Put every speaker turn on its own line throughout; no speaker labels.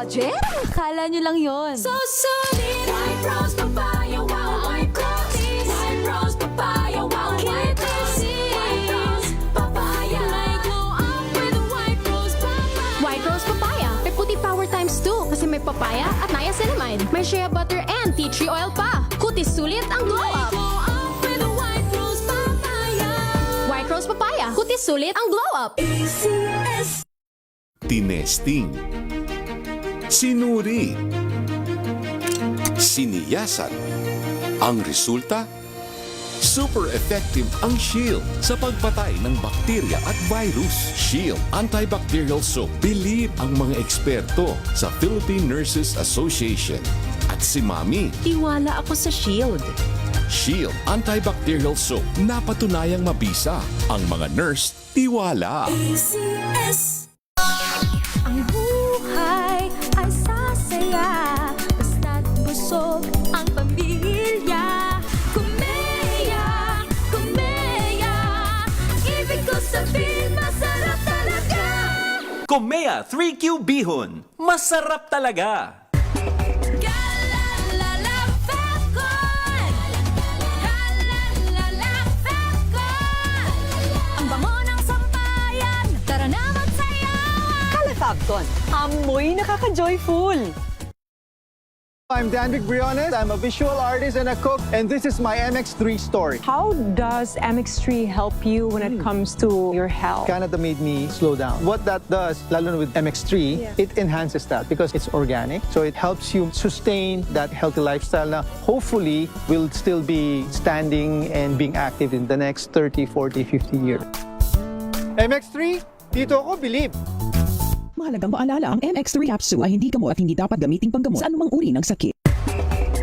budget? Akala nyo lang yon. So solid! White Rose Papaya, wow, white rose. White Rose Papaya, wow, white rose. White Rose Papaya. May glow up with White Rose Papaya.
White Rose Papaya. May puti power times 2 kasi may papaya at niacinamide. May shea butter and tea tree oil pa. Kutis sulit ang glow up.
Glow up with White Rose Papaya.
White Rose Papaya. Kutis sulit ang glow up.
ACS.
Tinesting, sinuri, siniyasan. Ang resulta? Super effective ang Shield sa pagpatay ng bakterya at virus. Shield Antibacterial Soap. Believe ang mga eksperto sa Philippine Nurses Association. At si Mami,
Tiwala ako sa Shield.
Shield Antibacterial Soap. Napatunayang mabisa. Ang mga nurse, tiwala.
ACS.
Ang buhay ay sasaya basta't busog ang pamilya.
Kumeya, kumeya. Ibig ko sabihin, masarap talaga.
Komea 3Q Bihon. Masarap talaga!
Galalala Falcon. Galalala Falcon. Ang bango ng sampayan. Tara na magsayawan.
Calefabcon, amoy nakaka-joyful.
I'm Danvic Briones. I'm a visual artist and a cook, and this is my MX3 story.
How does MX3 help you when it comes to your health?
Canada made me slow down. What that does, lalo na with MX3, it enhances that because it's organic. So it helps you sustain that healthy lifestyle na hopefully will still be standing and being active in the next 30, 40, 50 years. MX3, dito ako believe.
Mahalagang paalala, ang MX3 capsule ay hindi gamot at hindi dapat gamiting panggamot sa anumang uri ng sakit.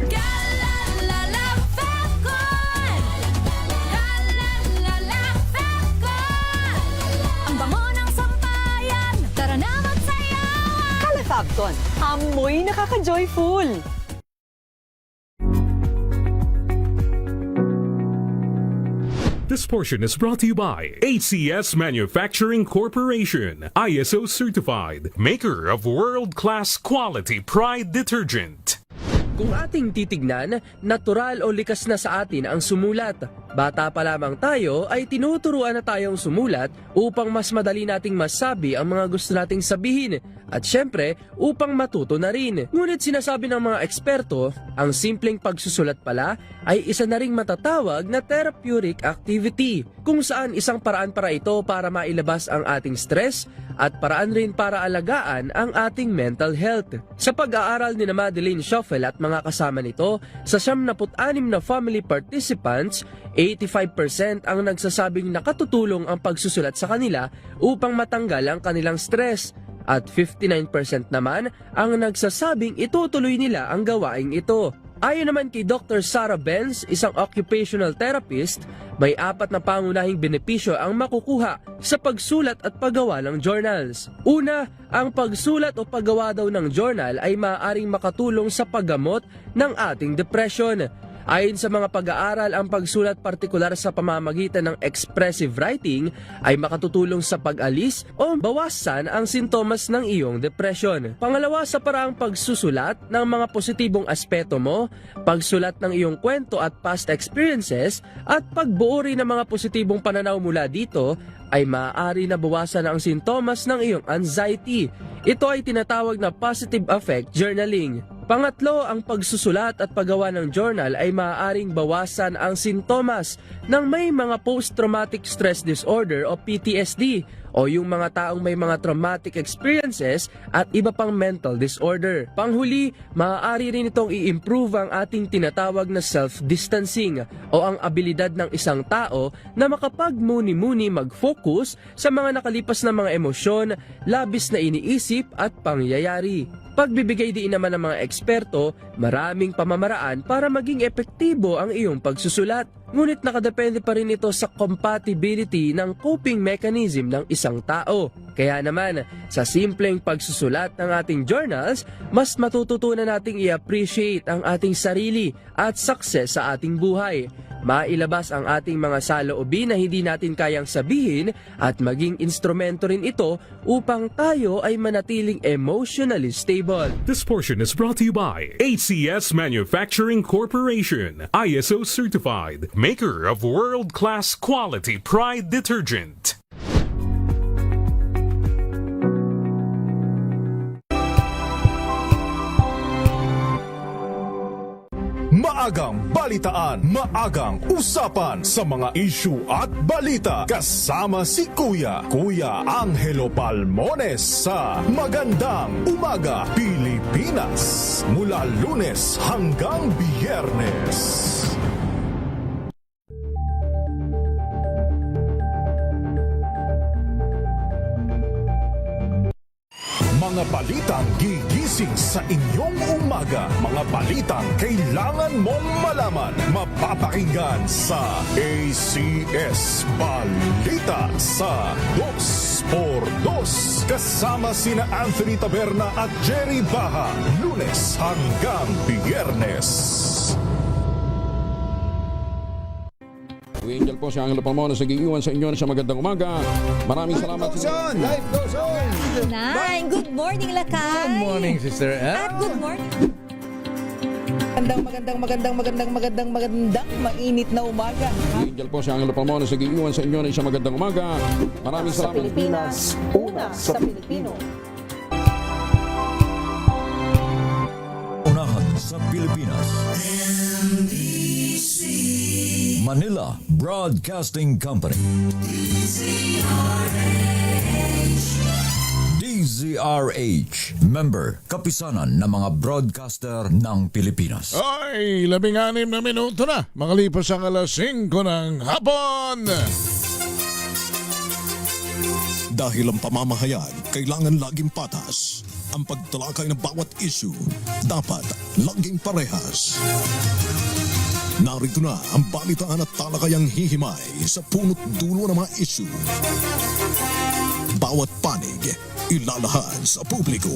Galalala Falcon. Galalala Falcon. Ang bango ng sampayan. Tara na magsayawan.
Calefabcon, amoy nakaka-joyful.
This portion is brought to you by ACS Manufacturing Corporation, ISO certified, maker of world-class quality Pride detergent.
Kung ating titignan, natural o likas na sa atin ang sumulat. Bata pa lamang tayo ay tinuturuan na tayong sumulat upang mas madali nating masabi ang mga gusto nating sabihin at syempre upang matuto na rin. Ngunit sinasabi ng mga eksperto, ang simpleng pagsusulat pala ay isa na ring matatawag na therapeutic activity kung saan isang paraan para ito para mailabas ang ating stress at paraan rin para alagaan ang ating mental health. Sa pag-aaral ni Madeline Schoffel at mga kasama nito, sa 76 na family participants, 85% ang nagsasabing nakatutulong ang pagsusulat sa kanila upang matanggal ang kanilang stress. At 59% naman ang nagsasabing itutuloy nila ang gawaing ito. Ayon naman kay Dr. Sarah Benz, isang occupational therapist, may 4 na pangunahing benepisyo ang makukuha sa pagsulat at paggawa ng journals. Una, ang pagsulat o paggawa daw ng journal ay maaaring makatulong sa paggamot ng ating depression. Ayon sa mga pag-aaral, ang pagsulat partikular sa pamamagitan ng expressive writing ay makatutulong sa pag-alis o bawasan ang sintomas ng iyong depression. Pangalawa, sa paraang pagsusulat ng mga positibong aspeto mo, pagsulat ng iyong kwento at past experiences, at pagbuo rin ng mga positibong pananaw mula dito, ay maaari na bawasan ang sintomas ng iyong anxiety. Ito ay tinatawag na positive affect journaling. Pangatlo, ang pagsusulat at paggawa ng journal ay maaaring bawasan ang sintomas ng may mga post-traumatic stress disorder o PTSD o yung mga taong may mga traumatic experiences at iba pang mental disorder. Panghuli, maaari rin itong i-improve ang ating tinatawag na self-distancing o ang abilidad ng isang tao na makapagmuni-muni mag-focus sa mga nakalipas na mga emosyon, labis na iniisip at pangyayari. Pagbibigay din naman ng mga eksperto, maraming pamamaraan para maging epektibo ang iyong pagsusulat. Ngunit nakadepende pa rin ito sa compatibility ng coping mechanism ng isang tao. Kaya naman, sa simpleng pagsusulat ng ating journals, mas matututunan nating i-appreciate ang ating sarili at success sa ating buhay. Mailabas ang ating mga saloobin na hindi natin kayang sabihin at maging instrumento rin ito upang tayo ay manatiling emotionally stable.
This portion is brought to you by ACS Manufacturing Corporation, ISO certified, maker of world-class quality Pride detergent.
Maagang balitaan, maagang usapan sa mga issue at balita. Kasama si Kuya Angelo Palmones sa Magandang Umaga Pilipinas. Mula Lunes hanggang Biyernes. Mga balitang gigising sa inyong umaga. Mga balitang kailangan mong malaman. Mapapakinggan sa ACS Balita sa 2x2. Kasama sina Anthony Taberna at Jerry Baha. Lunes hanggang Biyernes.
Angel po si Angelo Palmones nag-iiwan sa inyo sa magandang umaga. Maraming salamat.
Life goes on!
Nine, good morning, Lakay.
Good morning, Sister
At good morning.
Magandang mainit na umaga.
Angel po si Angelo Palmones nag-iiwan sa inyo sa magandang umaga. Maraming salamat.
Pilipinas, una sa Pilipino.
Unahan sa Pilipinas. Manila Broadcasting Company. DZRH. Member, kapisanan ng mga broadcaster ng Pilipinas.
Ay, 16 na minuto na. Makalipas ang alas 5 ng hapon.
Dahil ang pamamahayag kailangan laging patas. Ang pagtalakay ng bawat issue dapat laging parehas. Narito na ang balitaan at talakayang hihimay sa punot dulo ng mga issue. Bawat panig, ilalahad sa publiko.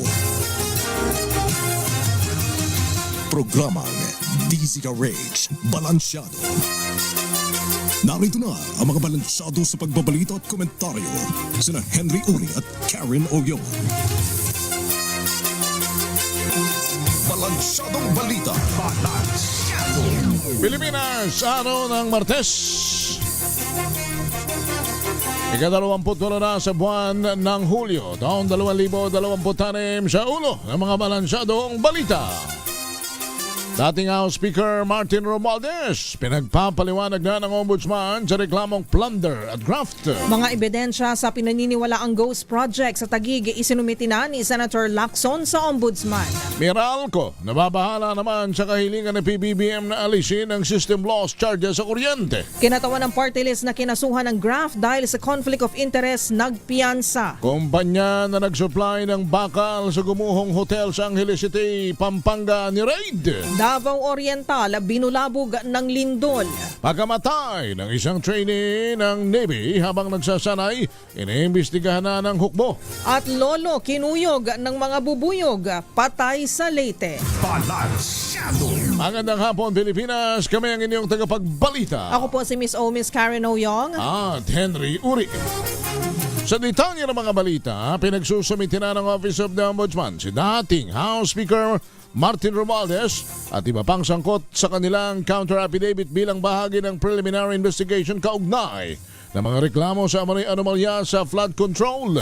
Programang DZRH Balansyado. Narito na ang mga balansyado sa pagbabalita at komentaryo sina Henry Uri at Karen Oyong. Balansyadong balita.
Pilipinas, araw ng Martes. Ika-28 na sa buwan ng Hulyo, taong 2026 sa ulo ng mga balansyadong balita. Dating House Speaker Martin Romualdez, pinagpapaliwanag na ng Ombudsman sa reklamong plunder at graft.
Mga ebidensya sa pinaniniwalaang ghost project sa Taguig isinumiti na ni Senator Lacson sa Ombudsman.
Meralco, nababahala naman sa kahilingan ng PBBM na alisin ang system loss charges sa kuryente.
Kinatawan ng party list na kinasuhan ng graft dahil sa conflict of interest, nagpiyansa.
Kumpanya na nagsupply ng bakal sa gumuhong hotel sa Angeles City, Pampanga ni Raid.
Davao Oriental, binulabog ng lindol.
Pagkamatay ng isang trainee ng Navy habang nagsasanay, iniimbestigahan na ng hukbo.
At lolo kinuyog ng mga bubuyog, patay sa Leyte.
Magandang hapon, Pilipinas. Kami ang inyong tagapagbalita.
Ako po si Miss Karen Oyong.
At Henry Uri. Sa detalye ng mga balita, pinagsusumiti na ng Office of the Ombudsman si dating House Speaker Martin Romualdez at iba pang sangkot sa kanilang counter affidavit bilang bahagi ng preliminary investigation kaugnay ng mga reklamo sa anomalya sa flood control.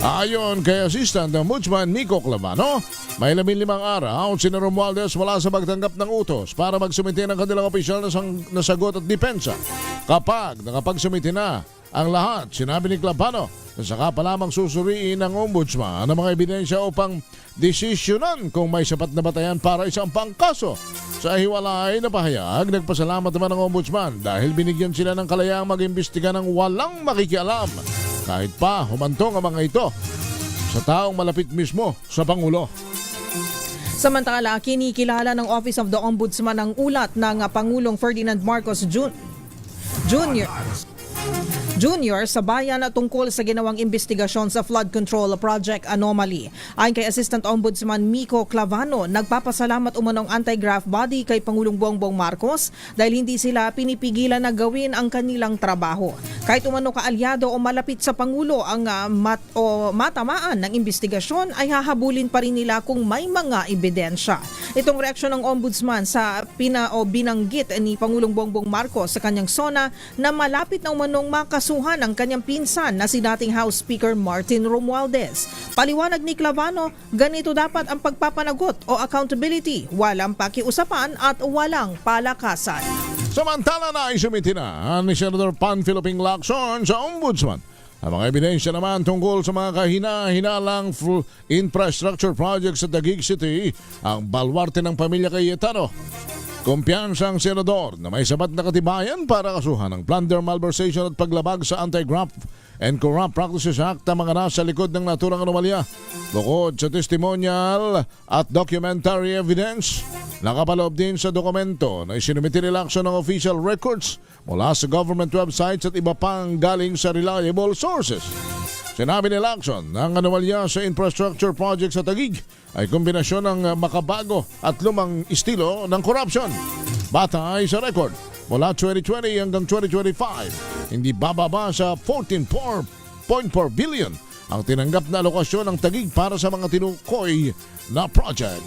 Ayon kay Assistant Ombudsman Miko Clavano, may 15 araw si Romualdez wala sa pagtanggap ng utos para magsumiti ng kanilang opisyal na sagot at depensa. Kapag nakapagsumiti na ang lahat, sinabi ni Clavano, saka pa lamang susuriin ng Ombudsman ang mga ebidensya upang desisyonan kung may sapat na batayan para isang pangkaso. Sa hiwalay na pahayag, nagpasalamat naman ng Ombudsman dahil binigyan sila ng kalayaang mag-imbestiga ng walang makikialam. Kahit pa humantong ang mga ito sa taong malapit mismo sa Pangulo.
Samantala, kinikilala ng Office of the Ombudsman ang ulat ng Pangulong Ferdinand Marcos Jr. Jr. sa bayan tungkol sa ginawang investigasyon sa flood control project anomaly. Ayon kay Assistant Ombudsman Miko Clavano, nagpapasalamat umanong anti-graft body kay Pangulong Bongbong Marcos dahil hindi sila pinipigilan na gawin ang kanilang trabaho. Kahit umano kaalyado o malapit sa Pangulo ang matamaan ng investigasyon, ay hahabulin pa rin nila kung may mga ebidensya. Itong reaksyon ng Ombudsman sa binanggit ni Pangulong Bongbong Marcos sa kanyang SONA na malapit na umanong makasuhan ang kanyang pinsan na si dating House Speaker Martin Romualdez. Paliwanag ni Clavano, ganito dapat ang pagpapanagot o accountability, walang pakiusapan at walang palakasan.
Samantala na isumiti na ni Senator Panfilo Ping Lacson sa Ombudsman ang mga ebidensya naman tungkol sa mga kahina-hinalang infrastructure projects sa Taguig City, ang balwarte ng pamilya Cayetano. Kumpiyansa ang senador na may sapat na katibayan para kasuhan ng plunder, malversation at paglabag sa Anti-Graft and Corrupt Practices Act ang mga nasa likod ng naturang anomalya. Bukod sa testimonial at documentary evidence, nakapaloob din sa dokumento na isinumiti ni Lacson ng official records mula sa government websites at iba pang galing sa reliable sources. Sinabi ni Lacson na ang anomalya sa infrastructure project sa Taguig ay kombinasyon ng makabago at lumang estilo ng corruption. Batay sa record, mula 2020 hanggang 2025, hindi bababa sa 14.4 billion ang tinanggap na alokasyon ng Taguig para sa mga tinukoy na project.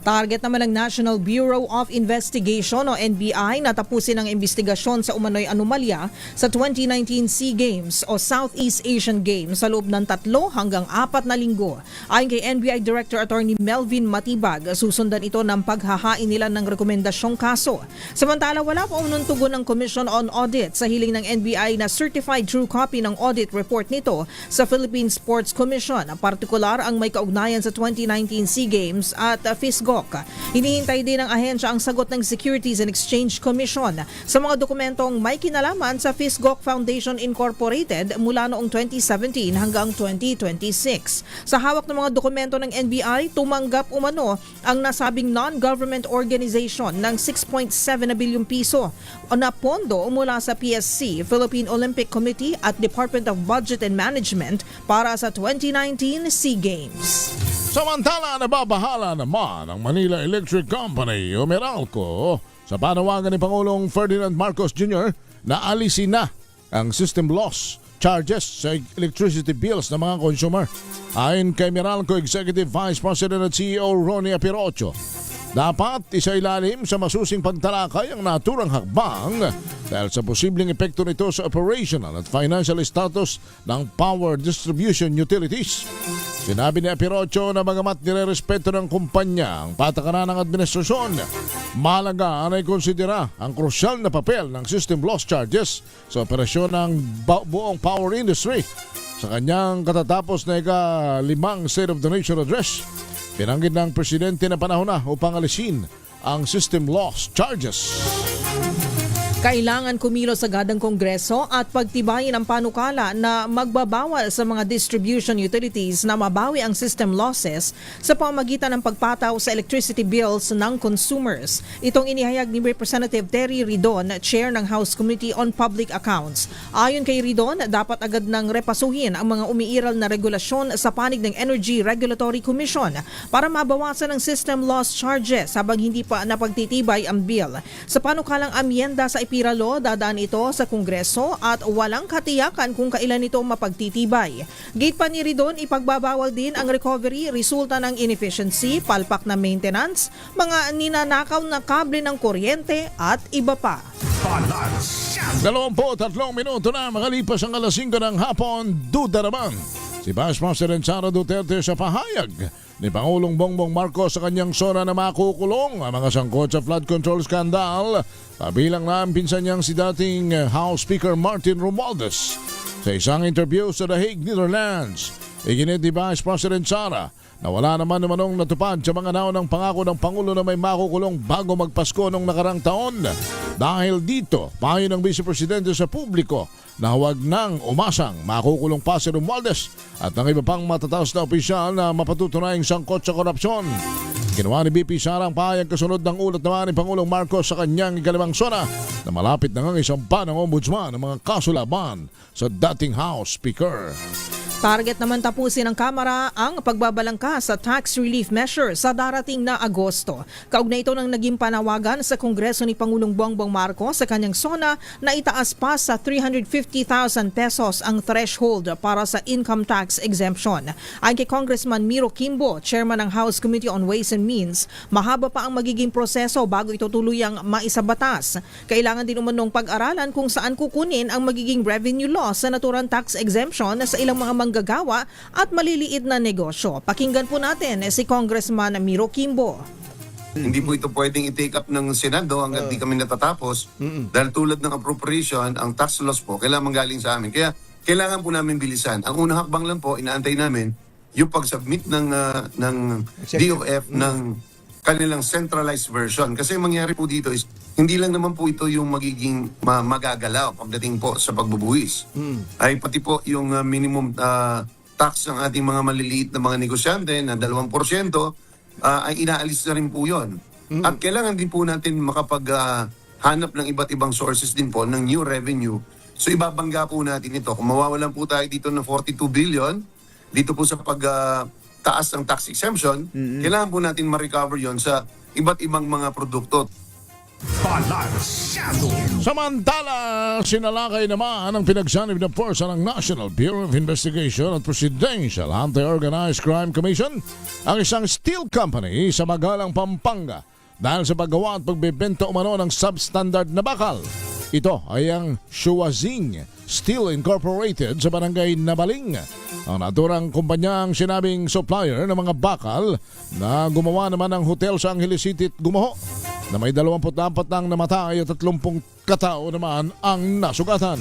Target naman ng National Bureau of Investigation o NBI na tapusin ang investigasyon sa umano'y anomalya sa 2019 SEA Games o Southeast Asian Games sa loob ng 3 hanggang 4 na linggo. Ayon kay NBI Director Attorney Melvin Matibag, susundan ito ng paghahain nila ng rekomendasyong kaso. Samantala, wala pa unang tugon ng Commission on Audit sa hiling ng NBI na certified true copy ng audit report nito sa Philippine Sports Commission, partikular ang may kaugnayan sa 2019 SEA Games at FISGO. Hinihintay din ng ahensya ang sagot ng Securities and Exchange Commission sa mga dokumentong may kinalaman sa FISGOC Foundation Incorporated mula noong 2017 hanggang 2026. Sa hawak ng mga dokumento ng NBI, tumanggap umano ang nasabing non-government organization ng 6.7 na bilyong piso na pondo mula sa PSC, Philippine Olympic Committee at Department of Budget and Management para sa 2019 SEA Games.
Samantala, nababahala naman ang Manila Electric Company o Meralco sa panawagan ni Pangulong Ferdinand Marcos Jr. na alisin na ang system loss charges sa electricity bills ng mga consumer. Ayon kay Meralco Executive Vice President at CEO Ronnie Apirocho, dapat isailalim sa masusing pagtalakay ang naturang hakbang dahil sa posibleng epekto nito sa operational at financial status ng power distribution utilities. Sinabi ni Apirocho na bagamat nirerespeto ng kumpanya ang patakaran ng administrasyon, mahalaga na ikonsidera ang krusyal na papel ng system loss charges sa operasyon ng buong power industry. Sa kanyang katatapos na ika-5 State of the Nation address, pinanggit ng presidente na panahon na upang alisin ang system loss charges.
Kailangan kumilos agad ang Kongreso at pagtibayin ang panukala na magbabawal sa mga distribution utilities na mabawi ang system losses sa pamamagitan ng pagpataw sa electricity bills ng consumers. Itong inihayag ni Representative Terry Ridon, Chair ng House Committee on Public Accounts. Ayon kay Ridon, dapat agad nang repasuhin ang mga umiiral na regulasyon sa panig ng Energy Regulatory Commission para mabawasan ang system loss charges habang hindi pa napagtitibay ang bill. Sa panukalang amyenda sa Piralo, dadaan ito sa Kongreso at walang katiyakan kung kailan ito mapagtitibay. Gate pa ni Ridon, ipagbabawal din ang recovery resulta ng inefficiency, palpak na maintenance, mga ninanakaw na kable ng kuryente at iba pa.
23 minuto na makalipas ang alas 5 ng hapon, duda naman si Vice President Sara Duterte sa pahayag ni Pangulong Bongbong Marcos sa kanyang SONA na makukulong ang mga sangkot sa flood control scandal, kabilang na ang pinsan niyang si dating House Speaker Martin Romualdez. Sa isang interview sa The Hague, Netherlands, iginit ni Vice President Sara na wala naman namanong natupad sa mga naunang pangako ng Pangulo na may makukulong bago magpasko noong nakarang taon. Dahil dito, payo ng Vice Presidente sa publiko na huwag nang umasang makukulong pa si Romualdez at ang iba pang matataas na opisyal na mapatutunayang sangkot sa korupsyon. Ginawa ni BP Sara ang pahayag kasunod ng ulat naman ni Pangulong Marcos sa kanyang ikalimang sona na malapit na ngang isampa ng ombudsman ang mga kaso laban sa dating House Speaker.
Target naman tapusin ng Kamara ang pagbabalangka sa tax relief measure sa darating na Agosto. Kaugnay ito ng naging panawagan sa Kongreso ni Pangulong Bongbong Marcos sa kanyang sona na itaas pa sa 350,000 pesos ang threshold para sa income tax exemption. Ayon kay Congressman Miro Kimbo, chairman ng House Committee on Ways and Means, mahaba pa ang magiging proseso bago ito tuluyang maisabatas. Kailangan din umanong pag-aralan kung saan kukunin ang magiging revenue loss sa naturang tax exemption sa ilang mga manggagawa at maliliit na negosyo. Pakinggan po natin si Congressman Miro Kimbo.
Hindi po ito pwedeng i-take up ng Senado hanggang di kami natatapos. Dahil tulad ng appropriation, ang tax loss po, kailangan manggaling sa amin. Kaya kailangan po namin bilisan. Ang unang hakbang lang po, inaantay namin yung pag-submit ng DOF ng kanilang centralized version. Kasi mangyari po dito is, hindi lang naman po ito yung magiging magagalaw pagdating po sa pagbubuwis. Ay pati po yung minimum tax ng ating mga maliliit na mga negosyante na 2%, ay inaalis na rin po yun. At kailangan din po natin makapaghanap ng iba't ibang sources din po ng new revenue. So ibabangga po natin ito. Kung mawawalan po tayo dito ng 42 billion, dito po sa pagtaas ng tax exemption, kailangan po natin ma-recover yon sa iba't ibang mga produkto.
Samantala, sinalakay naman ang pinagsanib na porsa ng National Bureau of Investigation at Presidential Anti-Organized Crime Commission ang isang steel company sa Magalang, Pampanga dahil sa paggawa at pagbebenta umano ng substandard na bakal. Ito ay ang Shuazing Steel Incorporated sa barangay Nabaling. Ang naturang kumpanya ang sinabing supplier ng mga bakal na gumawa naman ng hotel sa Angeles City at Gumaho na may 24 nang namatay at 30 katao naman ang nasugatan.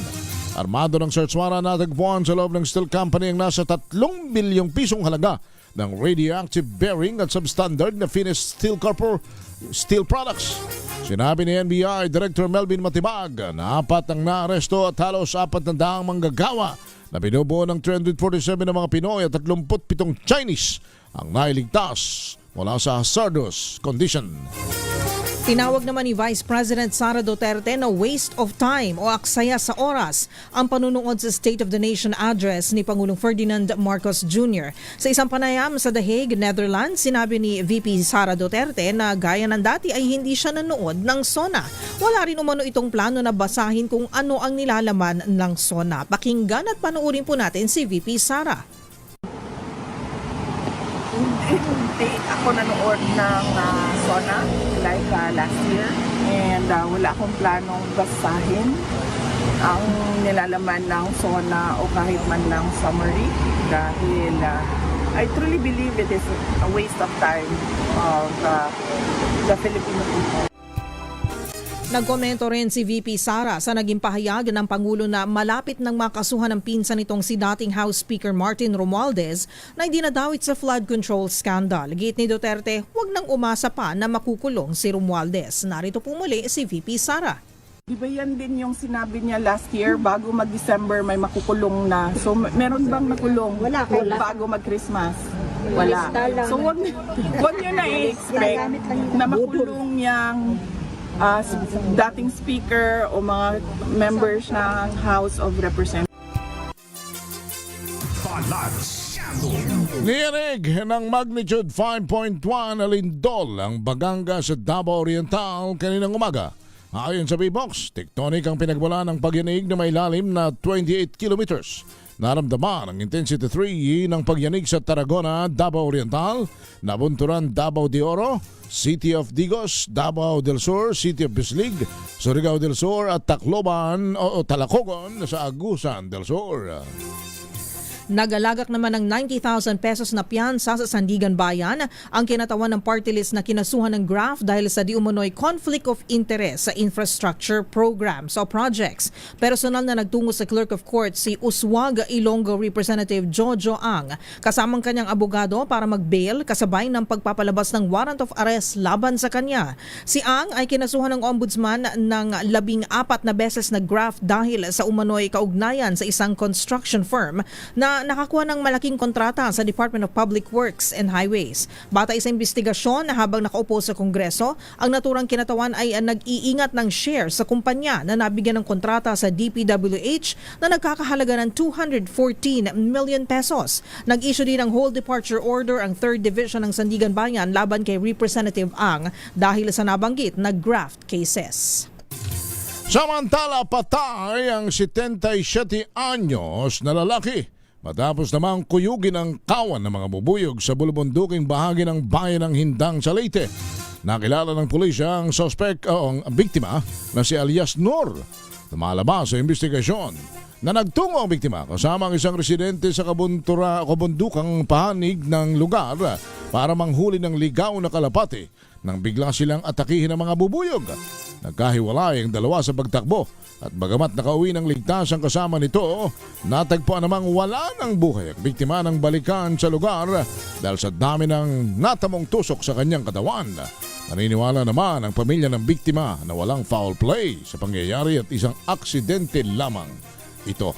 Armado ng search warrant na natagpuan sa loob ng steel company ang nasa 3 bilyong pisong halaga ng radioactive bearing at substandard na finished steel products. Sinabi ni NBI Director Melvin Matibag na 4 ang naaresto at halos 400 manggagawa na binubuo ng 347 ng mga Pinoy at 37 Chinese ang nailigtas mula sa hazardous condition.
Tinawag naman ni Vice President Sara Duterte na waste of time o aksaya sa oras ang panunood sa State of the Nation address ni Pangulong Ferdinand Marcos Jr. Sa isang panayam sa The Hague, Netherlands, sinabi ni VP Sara Duterte na gaya ng dati ay hindi siya nanood ng SONA. Wala rin umano itong plano na basahin kung ano ang nilalaman ng SONA. Pakinggan at panuurin po natin si VP Sara.
Hindi ako nanood ng SONA like last year and wala akong planong basahin ang nilalaman ng SONA o kahit man lang summary dahil I truly believe it is a waste of time of the Filipino people.
Nagkomento rin si VP Sara sa naging pahayag ng Pangulo na malapit nang makasuhan ng pinsan nitong si dating House Speaker Martin Romualdez na hindi nadawit sa flood control scandal. Git ni Duterte, huwag nang umasa pa na makukulong si Romualdez. Narito po muli si VP Sara.
Di ba yan din yung sinabi niya last year, bago mag-December may makukulong na. So meron bang nakulong bago mag-Christmas? Wala. So wag niyo na i-expect na makulong yang dating speaker o mga members ng House of Representatives.
Niyanig ng magnitude 5.1 na lindol ang Baganga sa Davao Oriental kaninang umaga. Ayon sa B-Box, tectonic ang pinagmula ng pagyanig na may lalim na 28 kilometers. Naramdaman ang intensity 3 ng pagyanig sa Tarragona, Davao Oriental, Nabunturan, Davao de Oro, City of Digos, Davao del Sur, City of Bislig, Surigao del Sur at Tacloban o Talacogon sa Agusan del Sur.
Nagalagak naman ng 90,000 pesos na piyansa sa Sandigan Bayan ang kinatawan ng party list na kinasuhan ng GRAF dahil sa di umano'y conflict of interest sa infrastructure programs o projects. Personal na nagtungo sa Clerk of Court si Uswag Ilonggo Representative Jojo Ang kasamang kanyang abogado para mag-bail kasabay ng pagpapalabas ng warrant of arrest laban sa kanya. Si Ang ay kinasuhan ng ombudsman ng 14 na beses na GRAF dahil sa umano'y kaugnayan sa isang construction firm na na nakakuha ng malaking kontrata sa Department of Public Works and Highways. Batay sa investigasyon na habang nakaupo sa Kongreso, ang naturang kinatawan ay nag-iingat ng share sa kumpanya na nabigyan ng kontrata sa DPWH na nagkakahalaga ng 214 million pesos. Nag-issue din ng whole departure order ang 3rd Division ng Sandigan Bayan laban kay Representative Ang dahil sa nabanggit na graft cases.
Samantala, patay ang 77 anyos na lalaki matapos namang kuyugin ang kawan ng mga bubuyog sa bulubunduking bahagi ng bayan ng Hindang sa Leyte. Nakilala ng pulisya ang suspect o ang biktima na si alias Nur. Lumalabas sa investigasyon na nagtungo ang biktima kasama ang isang residente sa kabundukang pahanig ng lugar para manghuli ng ligaw na kalapati nang bigla silang atakihin ng mga bubuyog. Nagkahiwalay ang dalawa sa pagtakbo at bagamat nakauwi ng ligtas ang kasama nito, natagpuan namang wala ng buhay ang biktima ng balikan sa lugar dahil sa dami ng natamong tusok sa kanyang katawan. Naniniwala naman ang pamilya ng biktima na walang foul play sa pangyayari at isang aksidente lamang ito.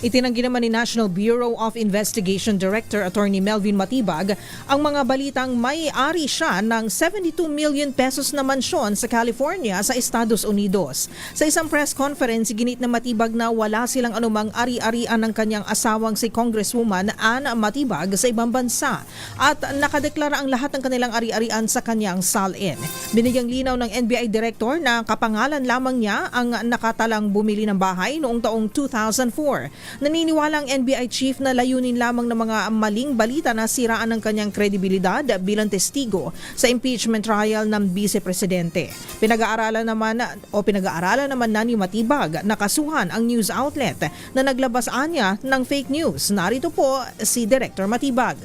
Itinanggi naman ni National Bureau of Investigation Director Attorney Melvin Matibag ang mga balitang may-ari siya ng 72 million pesos na mansyon sa California sa Estados Unidos. Sa isang press conference, ginit na Matibag na wala silang anumang ari-arian ng kanyang asawang si Congresswoman Ann Matibag sa ibang bansa at nakadeklara ang lahat ng kanilang ari-arian sa kanyang salin. Binigyang linaw ng NBI Director na kapangalan lamang niya ang nakatalang bumili ng bahay noong taong 2004. Naniniwala ang NBI chief na layunin lamang ng mga maling balita na siraan ng kanyang kredibilidad bilang testigo sa impeachment trial ng vice-presidente. Pinag-aaralan naman na ni Matibag na kasuhan ang news outlet na naglabas anya ng fake news. Narito po si Director Matibag.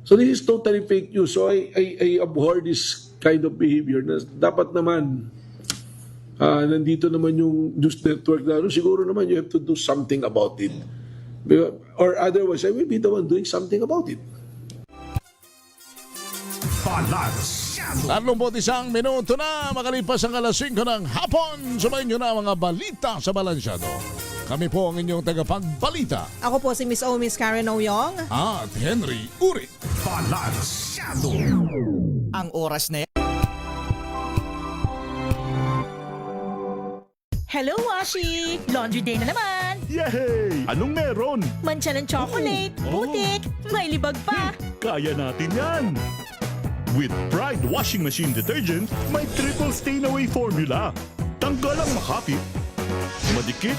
So this is totally fake news. So I abhor this kind of behavior na dapat naman nandito naman yung news network na siguro naman you have to do something about it. Or otherwise, I will be the one doing something about it.
31 minuto na makalipas ang alas 5 ng hapon. Sumayin nyo na mga balita sa Balansyado. Kami po ang inyong tagapagbalita.
Ako po si Miss O, Miss Karen Oyong.
At Henry Uri.
Balansyado. Ang oras na
Hello, Washi! Laundry day na naman!
Yay! Anong meron?
Mancha ng chocolate, putik, may libag pa!
Kaya natin yan! With Pride Washing Machine Detergent, may triple stain-away formula. Tanggal ang makapit, madikit,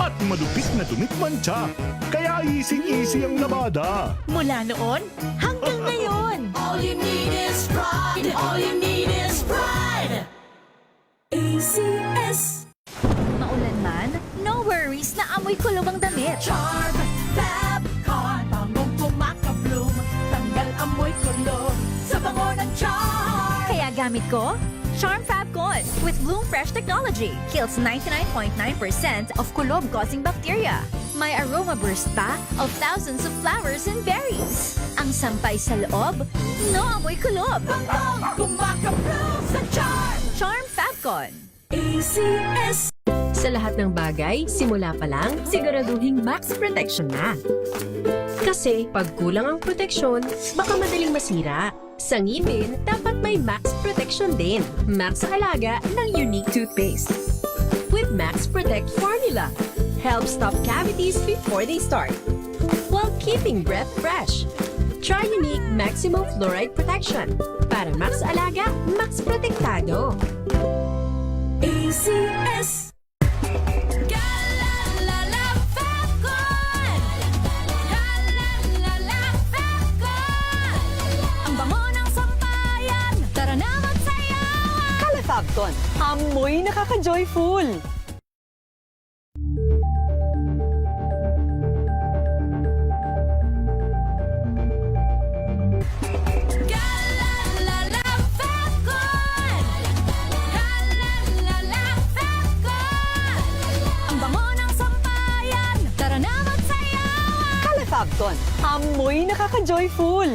at malupit na dumit mancha. Kaya easy-easy ang labada.
Mula noon hanggang ngayon!
All you need is pride. All you need is pride. ACS.
Maulan man, no worries na amoy kulog ang damit.
Charm Fab Con. Bangong kumakabloom. Tanggal amoy kulog sa bango ng Charm.
Kaya gamit ko, Charm Fab Con with Bloom Fresh technology. Kills 99.9% of kulob-causing bacteria. May aroma burst pa of thousands of flowers and berries. Ang sampay sa loob, no amoy kulob.
Bangong kumakabloom sa Charm.
Charm Fab Con.
ACS.
Sa lahat ng bagay, simula pa lang, siguraduhing max protection na. Kasi pag kulang ang proteksyon, baka madaling masira. Sa ngipin, dapat may max protection din. Max sa alaga ng unique toothpaste. With Max Protect Formula, help stop cavities before they start, while keeping breath fresh. Try unique maximum fluoride protection. Para max alaga, max protektado.
ACS.
Fabcon, amoy nakaka-joyful.
Ang bango ng sampayan, tara na magsayawan.
Kala Fabcon, amoy nakaka-joyful.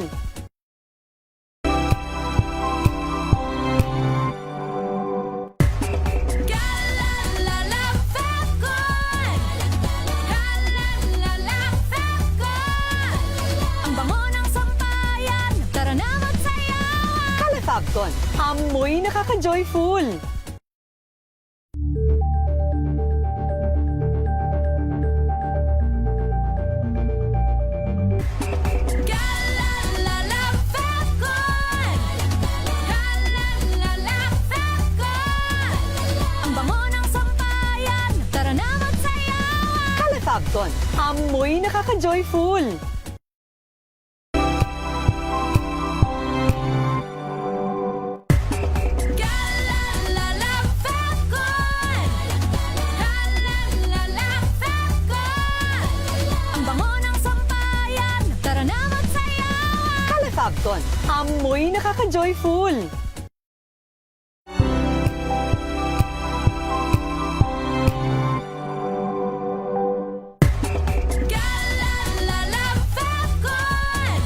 La la la Fabcon. La la la la Fabcon.
Fabcon, amoy nakaka-joyful.
Galalala Fabcon! Galalala Fabcon! Ang bango ng sampayan, tara na magsayawan!
Kala Fabcon, amoy nakaka-joyful.
Galalala Fabcon! Galalala Fabcon! Ang bango ng sampayan, tara na magsayawan!
Kala Fabcon, amoy nakaka-joyful.
Galalala Fabcon!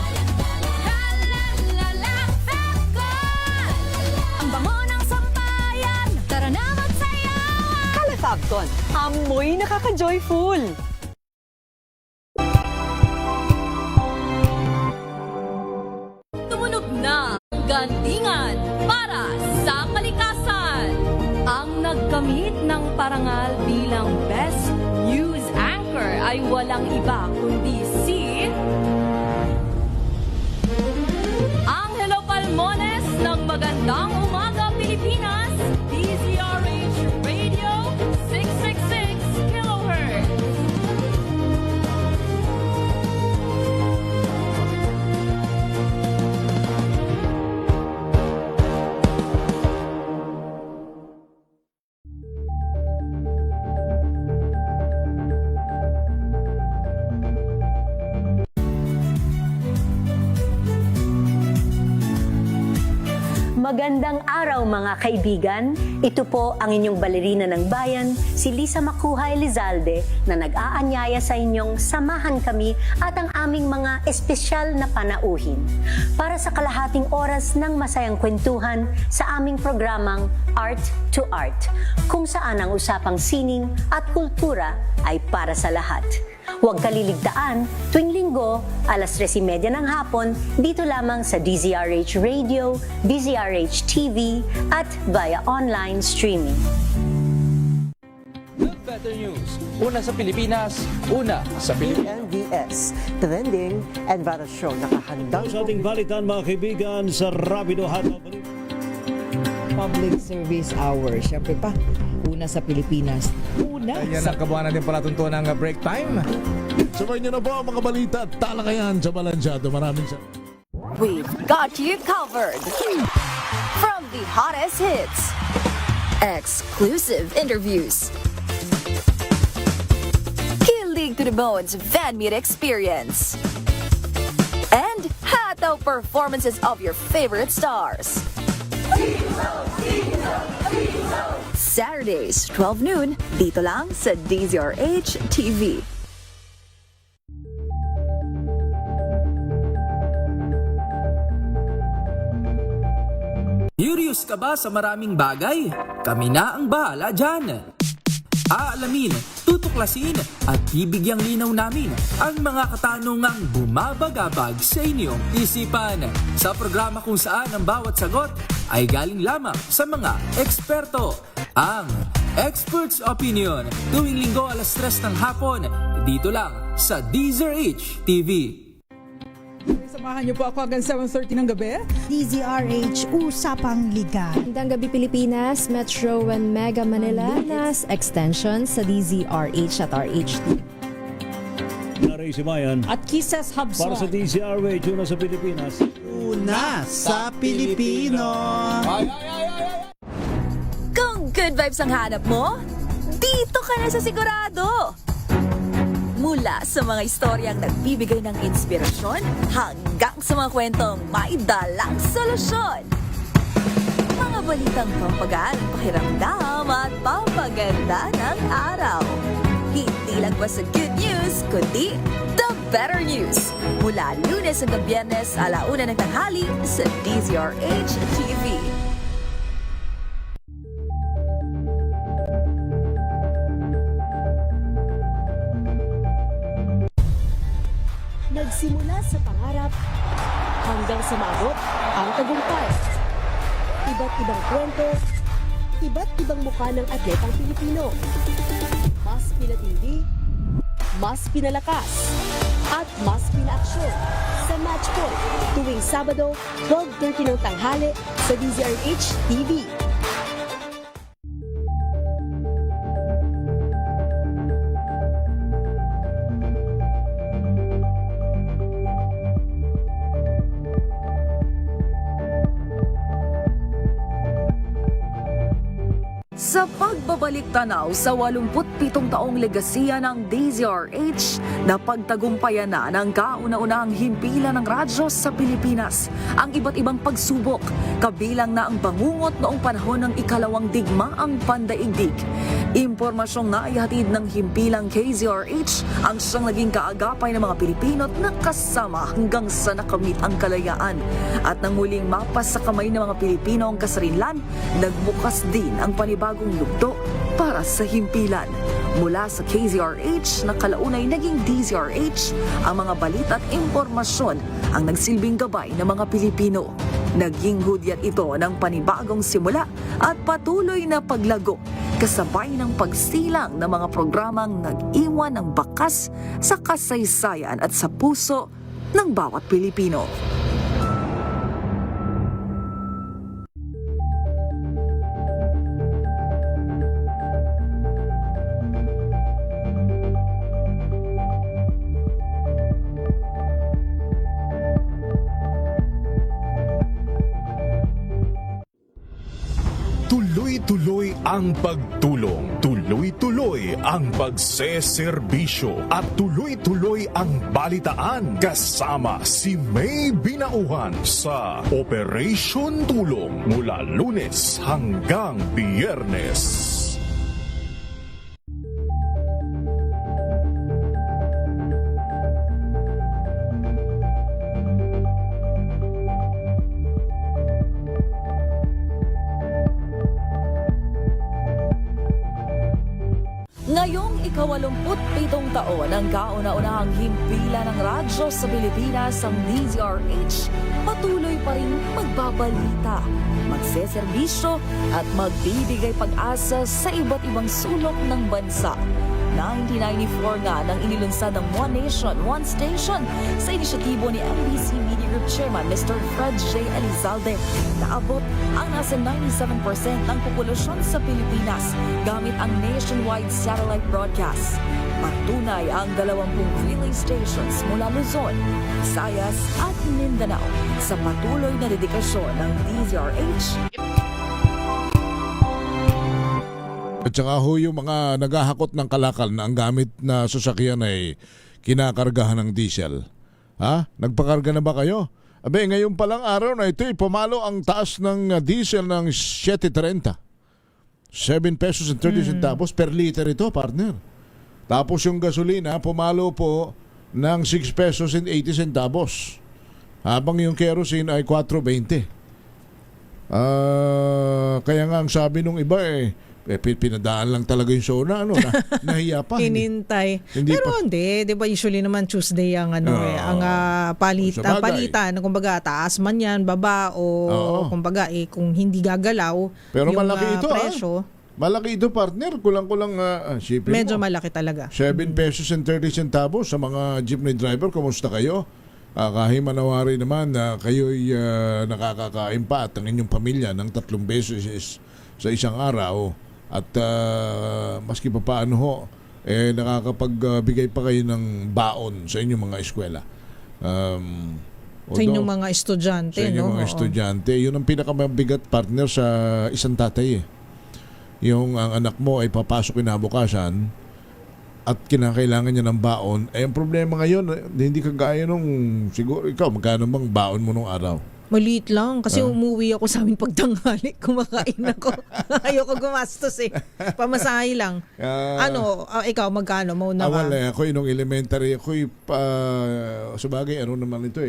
Galalala Fabcon! Ang bango ng sampayan, tara na magsayawan!
Kala Fabcon, amoy nakaka-joyful.
Tumunog na ang gandingan para sa kalikasan. Ang nagkamit ng parangal bilang Best News Anchor ay walang iba kundi si Angelo Palmones ng Magandang Umaga Pilipinas, DZRH Radio 666 kHz.
Magandang araw mga kaibigan. Ito po ang inyong balerina ng bayan, si Lisa Makuha Elizalde, na nag-aanyaya sa inyong samahan kami at ang aming mga espesyal na panauhin para sa kalahating oras ng masayang kwentuhan sa aming programang Art to Art, kung saan ang usapang sining at kultura ay para sa lahat. Huwag kaliligtaan, tuwing linggo, alas 3:30 ng hapon, dito lamang sa DZRH Radio, DZRH TV, at via online streaming.
Good Better News. Una sa Pilipinas, una sa Pilipinas.
NBS, Trending and Viral Show. Nakahanda
sa ating balitan mga kaibigan sa Rapido Hataw.
Public Service Hour. Siyempre pa, una sa Pilipinas. Una
Yan ang kabuuan natin palatuntunan ng break time. Sabay nyo na po ang mga balita at talakayan sa Balansyado. Maraming salamat.
We've got you covered. From the hottest hits, exclusive interviews, kilig to the bones fan meet experience, and hataw performances of your favorite stars. Saturdays, 12 noon, dito lang sa DZRH TV.
Curious ka ba sa maraming bagay? Kami na ang bahala dyan. Aalamin, tutuklasin at bibigyang linaw namin ang mga katanungang bumabagabag sa inyong isipan. Sa programa kung saan ang bawat sagot ay galing lamang sa mga eksperto. Ang Expert's Opinion, tuwing linggo alas 3 ng hapon, dito lang sa DZRH TV.
Samahan niyo po ako hanggang 7:30 ng gabi.
DZRH Usapang Liga.
Magandang gabi Pilipinas, Metro and Mega Manila, nas extension sa DZRH at RHD.
Naray si Mayan.
At Kisses Hubson.
Para sa DZRH, una sa Pilipinas.
Una sa Pilipino.
Kung good vibes ang hanap mo, dito ka na sa sigurado. Mula sa mga istoryang nagbibigay ng inspirasyon hanggang sa mga kwentong may dalang solusyon. Mga balitang pampagaan, pakiramdam at pampaganda ng araw. Hindi lang ba sa good news, kundi the better news. Mula Lunes hanggang Biyernes, 1:00 ng tanghali sa DZRH TV.
Nagsimula sa pangarap hanggang sa maabot ang tagumpay.
Iba't ibang kwento, iba't ibang mukha ng atletang Pilipino. Mas pinatindi, mas pinalakas, at mas pinaaksyon sa Match Point tuwing Sabado, 12:30 ng tanghali sa DZRH TV.
Sa pagbabalik tanaw sa 87 taong legasiya ng DZRH, napagtagumpayan na ng kauna-unahang himpilan ng radyo sa Pilipinas ang iba't ibang pagsubok, kabilang na ang bangungot noong panahon ng ikalawang digmaang pandaigdig. Impormasyong naihatid ng himpilang KZRH ang siyang naging kaagapay ng mga Pilipino at nakasama hanggang sa nakamit ang kalayaan. At nang muling mapas sa kamay ng mga Pilipino ang kasarinlan, nagbukas din ang panibagong yugto para sa himpilan. Mula sa KZRH na kalaunay naging DZRH, ang mga balita at impormasyon ang nagsilbing gabay ng mga Pilipino. Naging hudyat ito ng panibagong simula at patuloy na paglago, kasabay ng pagsilang ng mga programang nag-iwan ng bakas sa kasaysayan at sa puso ng bawat Pilipino.
Tuloy-tuloy ang pagtulong, tuloy-tuloy ang pagseserbisyo, at tuloy-tuloy ang balitaan kasama si May Binauhan sa Operation Tulong mula Lunes hanggang Biyernes.
Ngayong ika-87 taon ang kauna-unahang himpilan ng radyo sa Pilipinas, ang DZRH, patuloy pa rin magbabalita, magseserbisyo at magbibigay pag-asa sa iba't ibang sulok ng bansa. 1994 nga nang inilunsad ng One Nation, One Station sa inisyatibo ni MBC Media Group Chairman Mr. Fred J. Elizalde. Naabot ang nasa 97% ng populasyon sa Pilipinas gamit ang nationwide satellite broadcast. Patunay ang 20 relay stations mula Luzon, Visayas at Mindanao sa patuloy na dedikasyon ng DZRH.
At saka ho yung mga naghahakot ng kalakal na ang gamit na sasakyan ay kinakargahan ng diesel. Ha? Nagpakarga na ba kayo? Abe, ngayon palang araw na ito, pumalo ang taas ng diesel ng 7.30. 7 pesos and 30 centavos per liter ito, partner. Tapos yung gasolina, pumalo po ng 6 pesos and 80 centavos. Habang yung kerosene ay 4.20. Kaya nga ang sabi nung iba pinadaan lang talaga yung SONA, nahiya pa.
Hinintay. Pero hindi, di ba usually naman Tuesday ang palitan, kumbaga taas man yan, baba o kumbaga kung hindi gagalaw.
Pero
yung
malaki ito
presyo.
Malaki ito, partner. Kulang-kulang
medyo malaki talaga.
7 pesos and 30 centavos sa mga jeepney driver. Kumusta kayo? Kahit manawari naman na kayo'y nakakakain pa at ang inyong pamilya ng 3 beses sa isang araw. At maski pa paano ho, nakakapagbigay pa kayo ng baon sa inyong mga eskwela.
Sa inyong mga estudyante.
Sa inyong mga estudyante. Yun ang pinakamabigat, partner, sa isang tatay. Yung ang anak mo ay papasok kinabukasan at kinakailangan niya ng baon. Ang problema ngayon, hindi kagaya nung, siguro ikaw, magkano bang baon mo nung araw?
Maliit lang kasi umuwi ako sa amin pagtanghali, kumakain ako. Ayoko gumastos pamasahe lang. Ikaw magkano mo na?
Wala, ako nung elementary, ako sabagay naman ito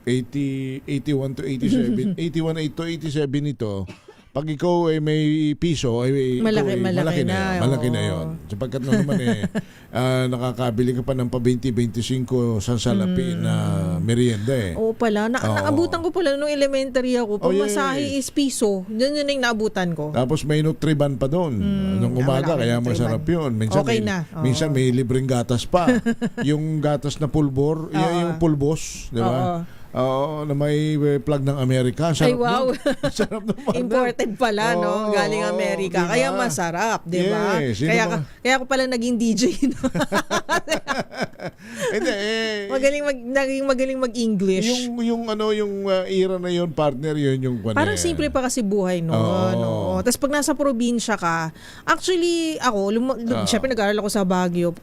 81 to 87, 81 to 87 ito. pag ikaw ay may piso, ay
Malaki-
ikaw ay
malaki na,
Malaki na
oo.
yun. Sapagkat naman nakakabili ka pa ng pa 20-25 sa salapi na merienda eh.
Oo pala. Naabutan ko pala nung elementary ako. Pamasahe is piso. Yun yung naabutan ko.
Tapos may Nutriban pa doon. Nung umaga,
wala
kaya
akong
masarap yun. Minsan,
Okay
may,
na. Oo.
minsan may libreng gatas pa. Yung gatas na pulbor, yung pulbos, di ba? Oo, na may plug ng Amerika. Sarap
Ay, wow.
nun. Sarap ng partner.
Imported pala, no?
Oo,
Galing Amerika.
diba?
Kaya masarap, di ba?
Yes, sino ba?
Kaya ako pala naging DJ. No?
Hindi,
naging magaling mag-English.
yung era na yun, partner, yun yung
Parang simple pa kasi buhay noon.
Oo.
Tapos pag nasa probinsya ka, actually ako, syempre nag-aaral ako sa Baguio.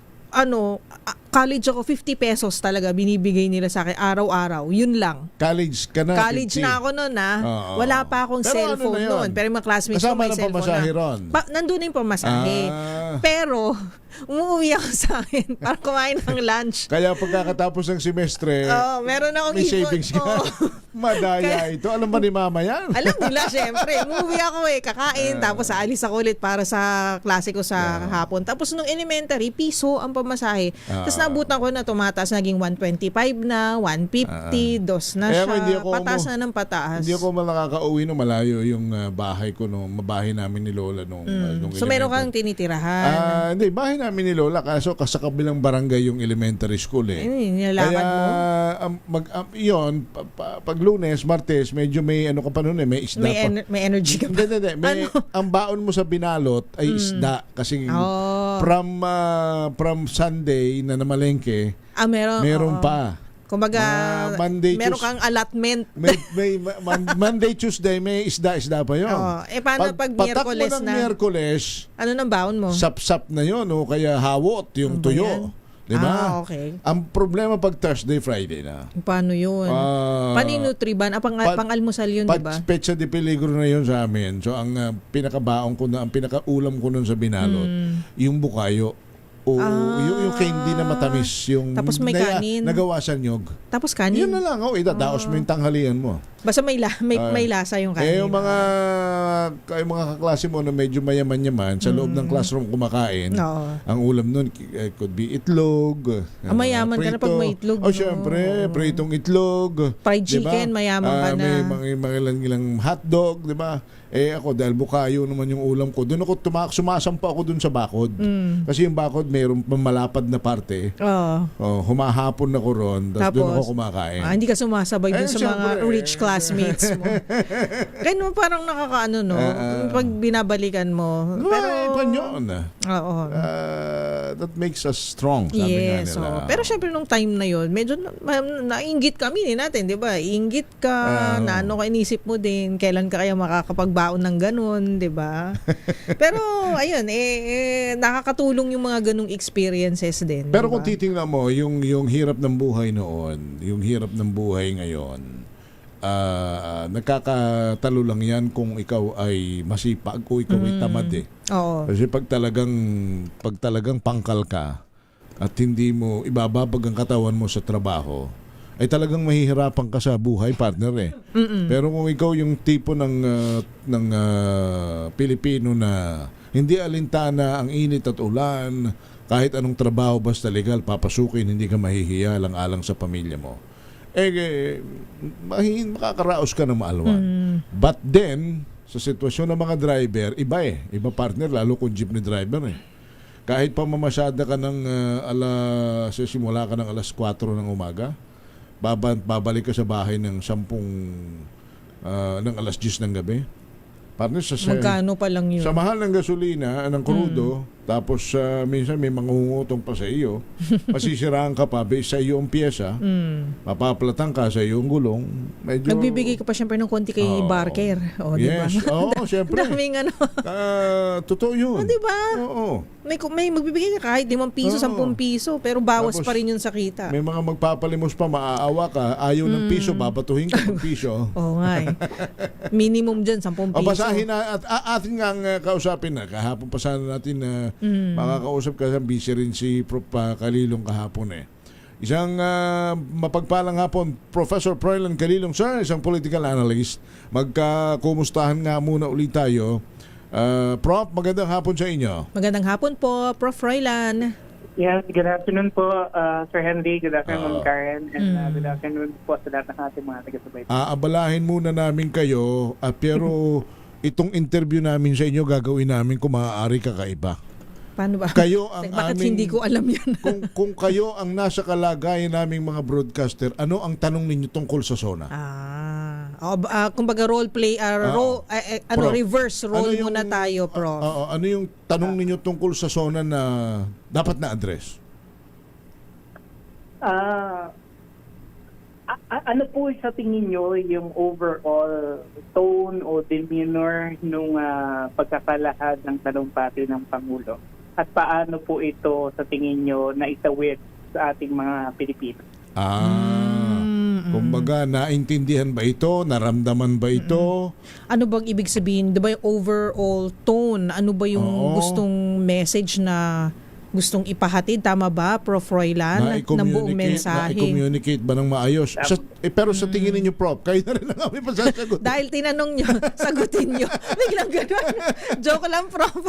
College ako, 50 pesos talaga binibigay nila sa akin araw-araw. Yun lang.
College ka na.
College
50.
na ako noon
Oo.
Wala pa akong
Pero
cellphone
ano na yun?
noon. Pero yung mga classmates ko
Kasama
may
ng
cellphone
pamasahe
na.
ron.
Nandun na yung pamasahe. Pero, umuwi ako sa akin para kumain ng lunch.
Kaya pagkakatapos ng semestre,
meron akong
may
ipon.
savings ka. Madaya ito. Alam ba ni mama yan?
Alam nila, syempre. Umuwi ako kakain. Tapos aalis ako ulit para sa klase ko sa hapon. Tapos nung elementary, piso ang pamasahe. Tapos nabutan ko na tumataas, naging 125 na, 150, dos na
Kaya
siya.
hindi ako
Pataas na ng pataas.
Hindi ako nakakauwi nung malayo yung bahay ko, bahay namin ni Lola nung
So meron kang tinitirahan.
hindi, bahay namin ni Lola. Kaso sa kabilang barangay yung elementary school eh.
Nilalakad mo?
Yun, pag Lunes, Martes, medyo may ka pa nun may isda pa.
May energy ka pa.
Hindi. Ang baon mo sa binalot ay isda. Kasi from Sunday na namalengke, meron pa.
Kumbaga,
Monday,
meron kang allotment.
Monday, Tuesday, may isda pa yun.
Paano pag Miyerkules
patak mo ng
na?
Miyerkules,
Ano nang baon mo?
sap-sap na yun, kaya hawot yung tuyo. Diba?
Okay.
Ang problema pag Thursday, Friday na.
Paano yun? Paano yung Nutriban? Pang-almusal yun, diba?
Pecha de peligro na yun sa amin. So, ang pinakabaon ko ang pinakaulam ko nun sa binalot, yung bukayo. Yung candy na matamis, yung
tapos may kanin.
nagawa sa nyog.
Tapos kanin?
Yun na lang, idadaos mo yung tanghalian mo.
Basta may lasa yung kanin.
Yung mga kaklase mo na medyo mayaman-yaman, sa loob ng classroom kumakain, ang ulam nun could be itlog.
Mayaman ka na pag may itlog.
Syempre, pritong itlog.
Fried chicken, mayaman ka na.
May mga ilang hotdog, di ba? Ako, dahil bukayo naman yung ulam ko, doon ako sumasampa ako doon sa bakod. Kasi yung bakod, mayroong malapad na parte. Humahapon ako ron, tapos doon ako kumakain.
Hindi ka sumasabay dun sa mga rich classmates mo. Kaya naman parang nakakaano, no? Pag binabalikan mo. Pero,
yun. That makes us strong, sabi nga nila.
Pero syempre nung time na yun, medyo nainggit kami natin, di ba? Inggit ka, na ano ka inisip mo din, kailan ka kaya makakapagbaon ng ganun, di ba? Pero, ayun, nakakatulong yung mga ganung experiences din.
Pero
diba?
kung titingnan mo, yung hirap ng buhay noon, yung hirap ng buhay ngayon, nakakatalo lang yan kung ikaw ay masipag o ikaw ay tamad eh.
Oo.
Kasi pag talagang pangkal ka at hindi mo ibababag ang katawan mo sa trabaho, ay talagang mahihirapan ka sa buhay, partner eh. Pero kung ikaw yung tipo ng Pilipino na hindi alintana ang init at ulan, kahit anong trabaho basta legal, papasukin, hindi ka mahihiya lang-alang sa pamilya mo. Makakaraos ka ng maalwan. But then, sa sitwasyon ng mga driver, iba partner, lalo kung jeepney driver eh. Kahit pa mamasyada ka ng simula ka ng alas 4 ng umaga, babalik ka sa bahay ng 10 ng alas 10 ng gabi. Partner,
magkano pa lang yun?
Sa mahal ng gasolina, ng krudo, tapos minsan may mangungutong pa sa iyo, masisiraan ka pa sa iyo ang pyesa, mapaplatang ka sa iyo ang gulong. Medyo,
nagbibigay ka pa syempre ng konti kay Barker.
Yes,
diba?
syempre.
Daming ano.
Totoo yun.
Diba?
Oo.
May magbibigay ka kahit 5 piso, 10 piso, pero bawas
tapos,
pa rin yun sa kita.
May mga magpapalimos pa, maaawa ka, ayaw ng piso, babatuhin ka ng piso.
Oo nga eh. Minimum dyan, 10 piso.
Basahin na, at atin nga kausapin na, kahapon pa sana natin na makakausap ka, busy rin si Prof. Kalilong kahapon eh. Isang mapagpalang hapon, Professor Froilan Calilong, sir, isang political analyst. Magkakumustahan nga muna ulit tayo. Prof, magandang hapon sa inyo.
Magandang hapon po, Prof. Froilan.
Yes, good afternoon po, Sir Henry. Good afternoon, Karen. And good afternoon po sa lahat ng ating mga taga-subay.
Aabalahin muna namin kayo, pero itong interview namin sa inyo gagawin namin kung maaari kakaiba.
Paano ba?
Kayo ang
Bakit
aming,
hindi ko alam yan?
kung kayo ang nasa kalagayan naming mga broadcaster, ano ang tanong ninyo tungkol sa SONA?
Kumbaga role play, reverse role muna tayo, Prof.
Ano yung tanong ninyo tungkol sa SONA na dapat na-address?
Ano po sa tingin nyo yung overall tone o demeanor nung pagkakalahad ng talumpati ng Pangulo? At paano po ito sa tingin nyo na itawid sa ating mga Pilipino?
Kumbaga, naintindihan ba ito? Naramdaman ba ito?
Ano bang ibig sabihin? Diba yung overall tone? Ano ba yung gustong message na gustong ipahatid? Tama ba, Prof. Froilan? Ng buong mensahe.
Na-communicate ba ng maayos? Pero sa tingin ninyo, Prof, kayo na rin ang aming pasasagot.
Dahil tinanong nyo, sagutin nyo. Biglang gano'n. Joke lang, Prof.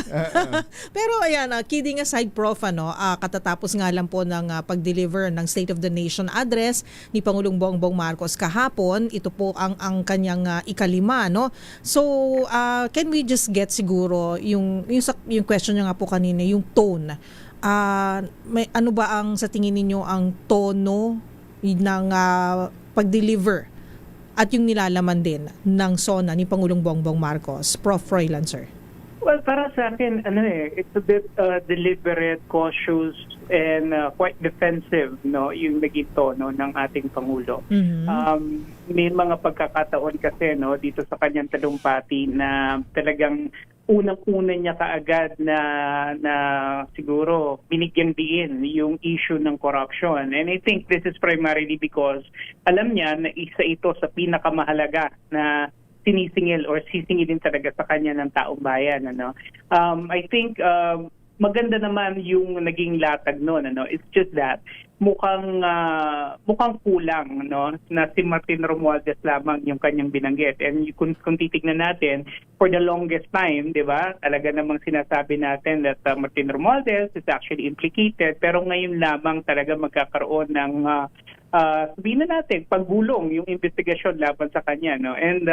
Pero ayan, kidding aside, Prof, katatapos nga lang po ng pag-deliver ng State of the Nation address ni Pangulong Bongbong Marcos kahapon. Ito po ang kanyang ikalima. No? So, can we just get siguro yung question nyo nga po kanina, yung tone. May ano ba ang sa tingin ninyo ang tono ng pag-deliver at yung nilalaman din ng SONA ni Pangulong Bongbong Marcos? Prof. Froilan, sir.
Well, para sa akin, it's a bit deliberate, cautious, and quite defensive, no, yung naging tono ng ating Pangulo. May mga pagkakataon kasi, no, dito sa kanyang talumpati na talagang unang-una niya kaagad na siguro binigyang diin yung issue ng corruption. And I think this is primarily because alam niya na isa ito sa pinakamahalaga na sinisingil or sisingilin talaga sa kanya ng taong bayan. I think maganda naman yung naging latag noon. It's just that mukhang kulang, no, na si Martin Romualdez lamang yung kanyang binanggit. And kung titignan natin, for the longest time, di ba, talaga namang sinasabi natin that Martin Romualdez is actually implicated, pero ngayon lamang talaga magkakaroon ng sabihin na natin, paggulong yung investigasyon laban sa kanya. No? And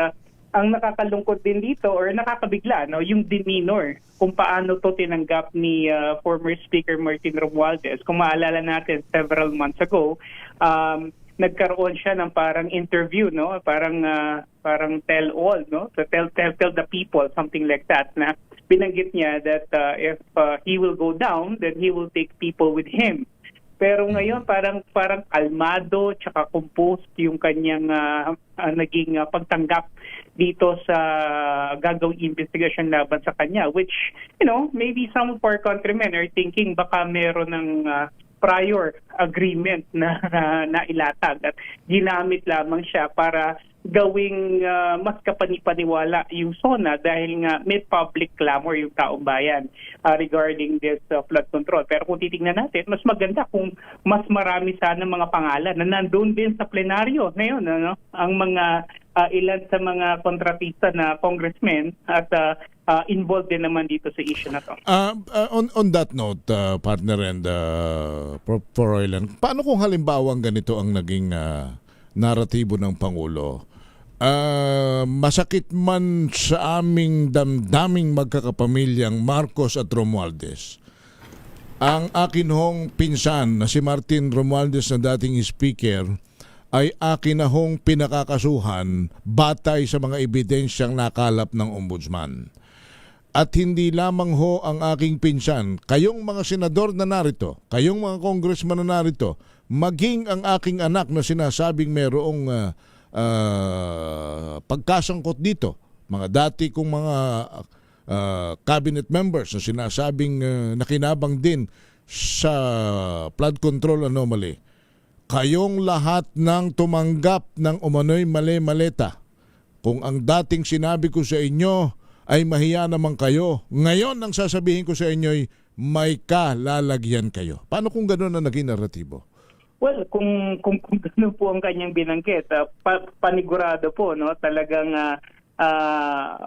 ang nakakalungkot din dito or nakakabigla, no, yung demeanor kung paano to tinanggap ni former Speaker Martin Romualdez. Kung maalala natin, several months ago, nagkaroon siya ng parang interview, no, parang tell all, no, so tell the people, something like that, na binanggit niya that if he will go down, then he will take people with him. Pero ngayon parang kalmado tsaka composed yung kanyang naging pagtanggap dito sa gagawing investigation laban sa kanya, which, maybe some of our countrymen are thinking baka meron ng prior agreement na ilatag at ginamit lamang siya para gawing mas kapanipaniwala yung SONA dahil nga may public clamor yung taong bayan regarding this flood control. Pero kung titingnan natin, mas maganda kung mas marami sana mga pangalan na nandun din sa plenaryo ngayon, ang mga ilan sa mga kontratista na congressmen at involved din naman dito sa issue na to.
On that note, partner and Prof. Froilan, paano kung halimbawa ganito ang naging naratibo ng Pangulo? Masakit man sa aming damdaming magkakapamilyang Marcos at Romualdez, ang akin hong pinsan na si Martin Romualdez na dating speaker ay akin na hong pinakakasuhan batay sa mga ebidensyang nakalap ng ombudsman. At hindi lamang ho ang aking pinsan, kayong mga senador na narito, kayong mga congressman na narito, maging ang aking anak na sinasabing merong pagkasangkot dito, mga dati kong mga cabinet members na sinasabing nakinabang din sa flood control anomaly, kayong lahat ng tumanggap ng umano'y mali-maleta. Kung ang dating sinabi ko sa inyo ay mahiya naman kayo, ngayon ang sasabihin ko sa inyo ay may kalalagyan kayo. Paano kung gano'n ang naging naratibo?
Well, kung ano po ang kanyang binanggit, panigurado po, no, talagang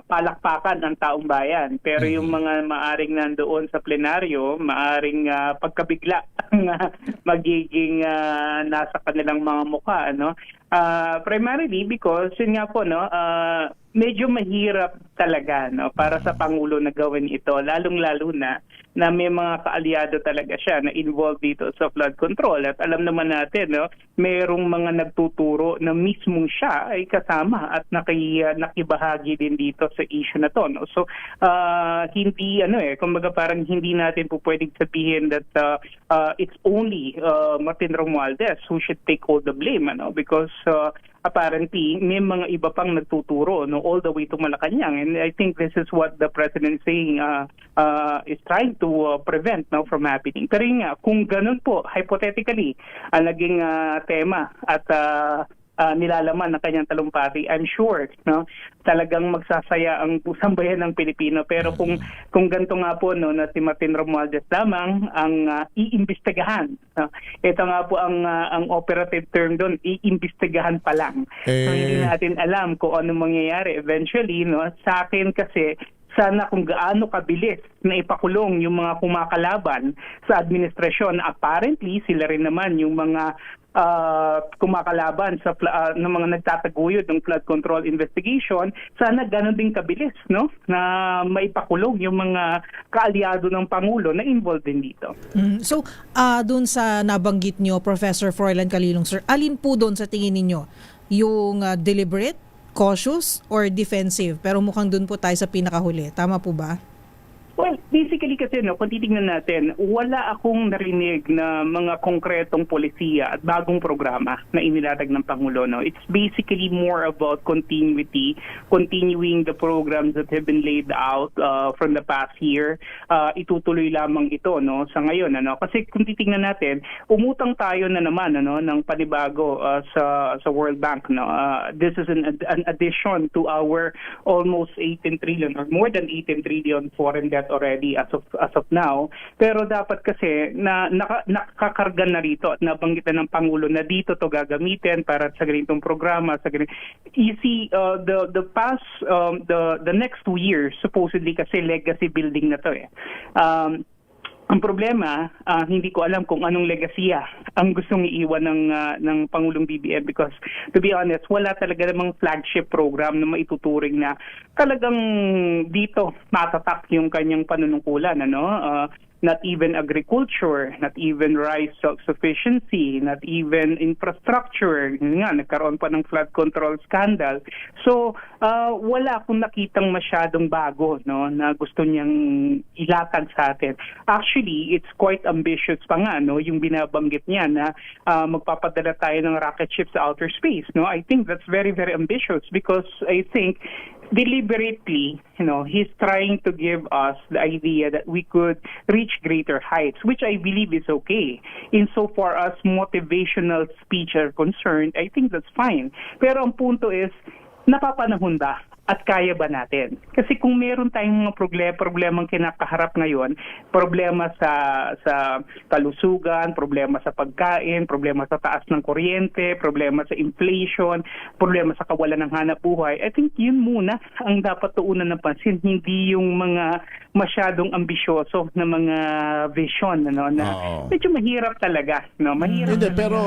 palakpakan ng taong bayan. Pero yung mga maaring nandoon sa plenaryo, maaring pagkabigla magiging nasa kanilang mga mukha, no? Primarily because yun nga po, no, medyo mahirap talaga, no, para sa Pangulo na gawin ito, lalong-lalo na may mga kaalyado talaga siya na involved dito sa flood control. At alam naman natin, no, mayroong mga nagtuturo na mismong siya ay kasama at nakibahagi din dito sa issue na to, no. So hindi kumbaga parang hindi natin po pwedeng sabihin that it's only Martin Romualdez who should take all the blame, ano, because apparently may mga iba pang nagtuturo, no, all the way to Malacanang, and I think this is what the president saying is trying to prevent, no, from happening. Pero yun nga, kung ganun po hypothetically ang naging tema at nilalaman ng kanyang talumpati, I'm sure, no, talagang magsasaya ang pusang bayan ng Pilipino. Pero kung ganito nga po, no, na si Martin Romualdez lamang ang iimbestigahan, no, ito nga po ang operative term doon, iimbestigahan pa lang. So hindi natin alam kung ano mangyayari eventually, no. Sa akin kasi, sana kung gaano kabilis na ipakulong yung mga kumakalaban sa administrasyon. Apparently, sila rin naman yung mga kumakalaban sa ng mga nagtataguyod ng flood control investigation. Sana ganun din kabilis, no, na maipakulong yung mga kaalyado ng Pangulo na involved din dito.
So, dun sa nabanggit nyo, Professor Froilan Calilong, sir, alin po dun sa tingin ninyo? Yung deliberate, cautious, or defensive? Pero mukhang dun po tayo sa pinakahuli. Tama po ba?
Well, basically kasi, no, kung titignan natin, wala akong narinig na mga konkretong polisiya at bagong programa na inilatag ng Pangulo, no. It's basically more about continuity, continuing the programs that have been laid out from the past year. Itutuloy lamang ito, no, sa ngayon, ano. Kasi kung titignan natin, umutang tayo na naman, ano, ng panibago sa World Bank, no. This is an addition to our almost 18 trillion or more than 18 trillion foreign debt already as of now. Pero dapat kasi nakakarga na rito at nabanggitan ng Pangulo na dito to gagamitin para sa ganitong programa. You see, the past, the next 2 years, supposedly kasi legacy building na to eh. Ang problema, hindi ko alam kung anong legasiya ang gustong iiwan ng Pangulong BBM because, to be honest, wala talaga namang flagship program na maituturing na talagang dito matatak yung kanyang panunungkulan, ano? Not even agriculture, not even rice self-sufficiency, not even infrastructure. Nga, nagkaroon pa ng flood control scandal. So, wala akong nakitang masyadong bago, no, na gusto niyang ilatag sa atin. Actually, it's quite ambitious pa nga, no, yung binabanggit niya na magpapadala tayo ng rocket ship sa outer space. No, I think that's very, very ambitious because I think deliberately, you know, he's trying to give us the idea that we could reach greater heights, which I believe is okay. Insofar as motivational speech are concerned, I think that's fine. Pero ang punto is, napapanahon ba? At kaya ba natin? Kasi kung meron tayong mga problemang kinakaharap ngayon, problema sa kalusugan, problema sa pagkain, problema sa taas ng kuryente, problema sa inflation, problema sa kawalan ng hanap buhay, I think yun muna ang dapat tuunan ng pansin, hindi yung mga masyadong ambisyoso na mga vision, ano, na medyo mahirap talaga, no? Mahirap.
Hindi, pero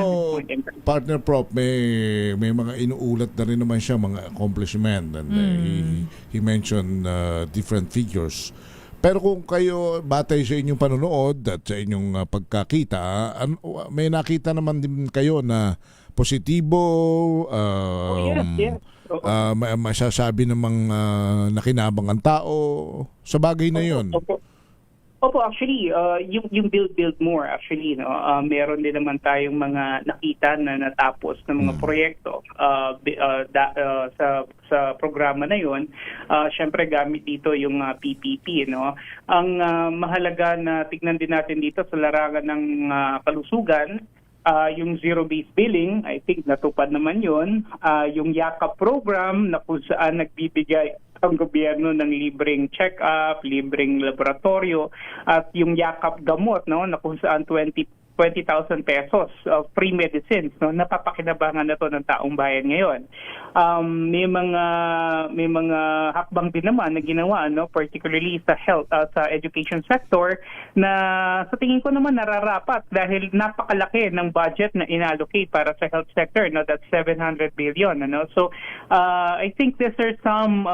partner Prop, may mga inuulat na rin naman siya, mga accomplishment, and he mentioned different figures. Pero kung kayo, batay sa inyong panonood at sa inyong pagkakita, may nakita naman din kayo na positibo,
yes.
masasabi namang nakinabang ang tao sa bagay na yun.
Opo, actually, yung build more, actually, no, meron din naman tayong mga nakita na natapos ng mga proyekto sa programa na yun. Siyempre, gamit dito yung PPP, no. Ang mahalaga na tignan din natin dito sa larangan ng kalusugan, yung zero-based billing, I think natupad naman yun. Yung YAKAP program na kung saan nagbibigay ang gobyerno ng libreng check-up, libreng laboratorio, at yung YAKAP gamot, no, na kung saan 20 20,000 pesos of free medicines, no? Napapakinabangan na to ng taong bayan ngayon. May mga hakbang din naman na ginawa, no, particularly sa health, sa education sector, na sa tingin ko naman nararapat dahil napakalaki ng budget na inallocate para sa health sector, no? That's 700 billion, ano? So I think these are some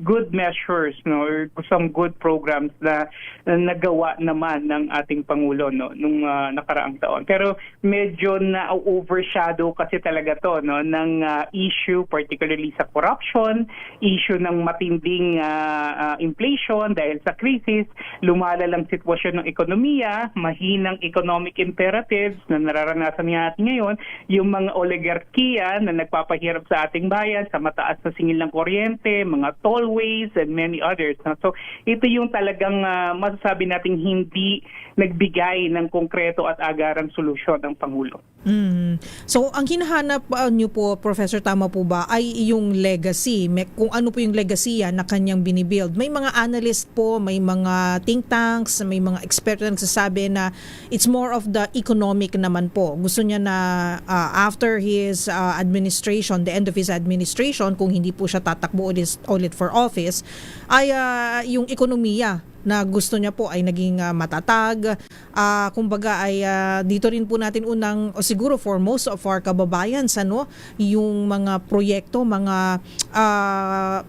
good measures, no, or some good programs na nagawa naman ng ating Pangulo, no, nung nakaraang taon. Pero medyo na-overshadow kasi talaga to, no, ng issue, particularly sa corruption, issue ng matinding inflation dahil sa crisis, lumalalang sitwasyon ng ekonomiya, mahinang economic imperatives na nararanasan natin ngayon, yung mga oligarkiya na nagpapahirap sa ating bayan sa mataas na singil ng kuryente, mga tollways, and many others. No? So ito yung talagang masasabi nating hindi nagbigay ng konkreto at agarang solusyon ng Pangulo.
So ang hinahanap niyo po, Professor, tama po ba, ay yung legacy, kung ano po yung legacy na kanyang binibuild. May mga analyst po, may mga think tanks, may mga expert na nagsasabi na it's more of the economic naman po. Gusto niya na after his administration, the end of his administration, kung hindi po siya tatakbo ulit for office, ay yung ekonomiya na gusto niya po ay naging matatag. Kumbaga ay dito rin po natin unang, o siguro for most of our kababayan, yung mga proyekto, mga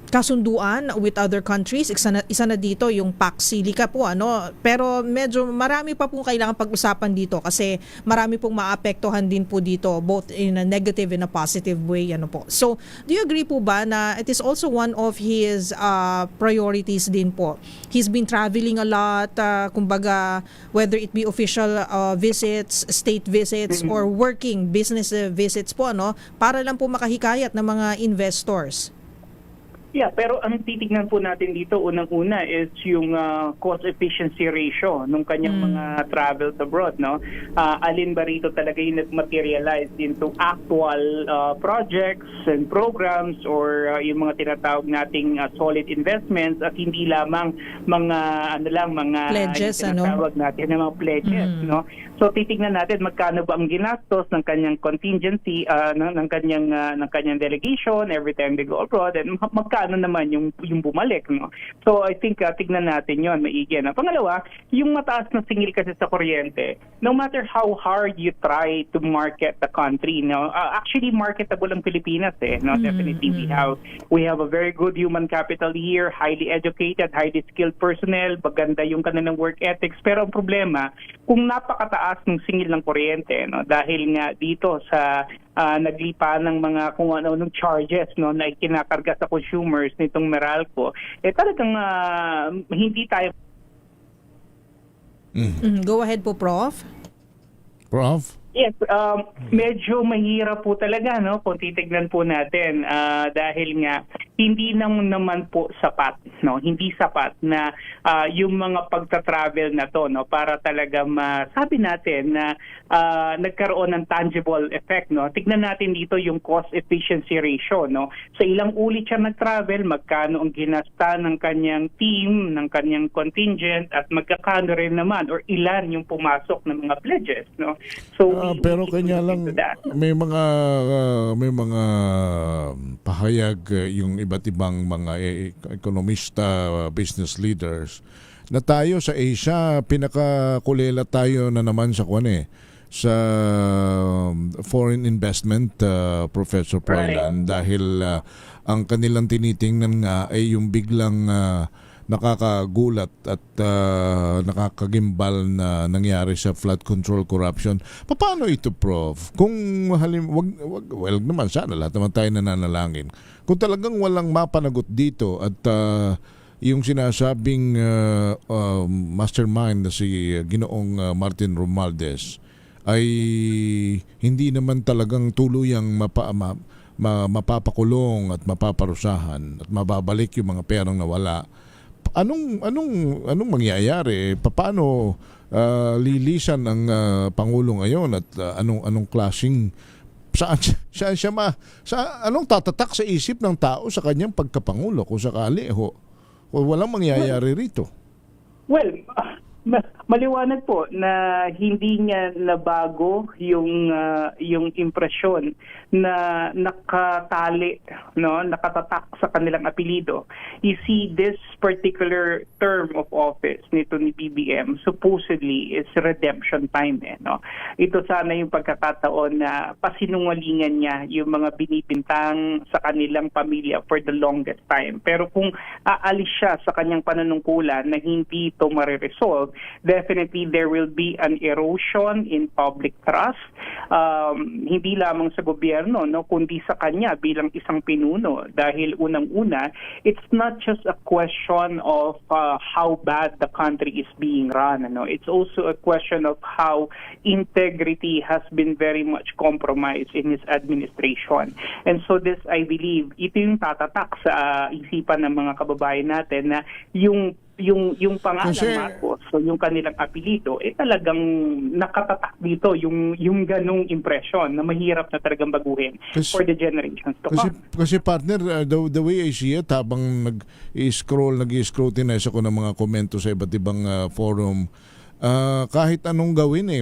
kasunduan with other countries. Isa na dito yung Pax Silica po, ano. Pero medyo marami pa pong kailangan pag-usapan dito kasi marami pong maapektuhan din po dito, both in a negative and a positive way, ano po. So, do you agree po ba na it is also one of his priorities din po? He's been traveling a lot, kumbaga, whether it be official visits, state visits, or working business visits po, ano, para lang po makahikayat ng mga investors.
Yeah, pero ang titignan po natin dito unang-una is yung cost efficiency ratio nung kanyang mga travels abroad, no? Alin ba rito talaga yung nag-materialize into actual projects and programs or yung mga tinatawag nating solid investments at hindi lamang mga mga
pledges,
tinatawag natin na mga pledges, no? So titignan natin magkano ba ang ginastos ng kanyang contingency ng kanyang delegation every time they go abroad, and magkano naman yung bumalik, no? So I think tignan natin yon maigi na. Pangalawa, yung mataas na singil kasi sa kuryente, no matter how hard you try to market the country, no, actually marketable ang Pilipinas, no? Definitely we have a very good human capital here, highly educated, highly skilled personnel, maganda yung kanilang work ethics, pero ang problema kung napakataas ng singil ng kuryente, no, dahil nga dito sa naglipa ng mga kung ano-anong charges, no, na kinakarga sa consumers nitong Meralco, talagang hindi tayo.
Go ahead po, Prof.
Prof?
Yes, medyo mahirap po talaga, no, kung titignan po natin dahil nga hindi naman po sapat, no, hindi sapat na yung mga pagta-travel na to, no, para talaga masabi natin na nagkaroon ng tangible effect, no. Tignan natin dito yung cost efficiency ratio, no. Sa ilang ulit siya nag-travel, magkano ang ginasta ng kanyang team, ng kanyang contingent, at magkakano rin naman or ilan yung pumasok ng mga pledges, no. So
pero kanya lang may mga pahayag yung iba't ibang mga ekonomista, business leaders na tayo sa Asia pinakakulela tayo na naman sa sa foreign investment, Professor Proilan, dahil ang kanilang tinitingnan nga ay yung biglang nakakagulat at nakakagimbal na nangyari sa flood control corruption. Paano ito, Prof? Kung wag naman sana lahat naman tayo nananalangin. Kung talagang walang mapanagot dito at yung sinasabing mastermind na si Ginoong Martin Romualdez ay hindi naman talagang tuluyang mapapakulong at mapaparusahan at mababalik yung mga perang nawala, anong mangyayari? Paano lilisan ang Pangulo ngayon at anong klaseng anong tatatak sa isip ng tao sa kanyang pagkapangulo kung sakali walang mangyayari rito?
Well, maliwanag po na hindi niya nabago yung impresyon na nakatali, no, nakatatak sa kanilang apelyido. You see, this particular term of office nito ni BBM supposedly is redemption time, no. Ito sana yung pagkakataon na pasinungalingan niya yung mga binibintang sa kanilang pamilya for the longest time. Pero kung aalis siya sa kanyang panunungkulan na hindi ito mariresolve, definitely there will be an erosion in public trust, hindi lamang sa gobyerno, no, kundi sa kanya bilang isang pinuno. Dahil unang-una, it's not just a question of how bad the country is being run. No? It's also a question of how integrity has been very much compromised in his administration. And so this, I believe, ito yung tatatak sa isipan ng mga kababayan natin na yung pangalan Marcos, so yung kanilang apelyido, talagang nakatatak dito yung ganung impression na mahirap na talagang baguhin for the generations to come.
Kasi partner, the way I see it, habang nag-scrutinize ako ng mga komento sa iba't ibang forum, kahit anong gawin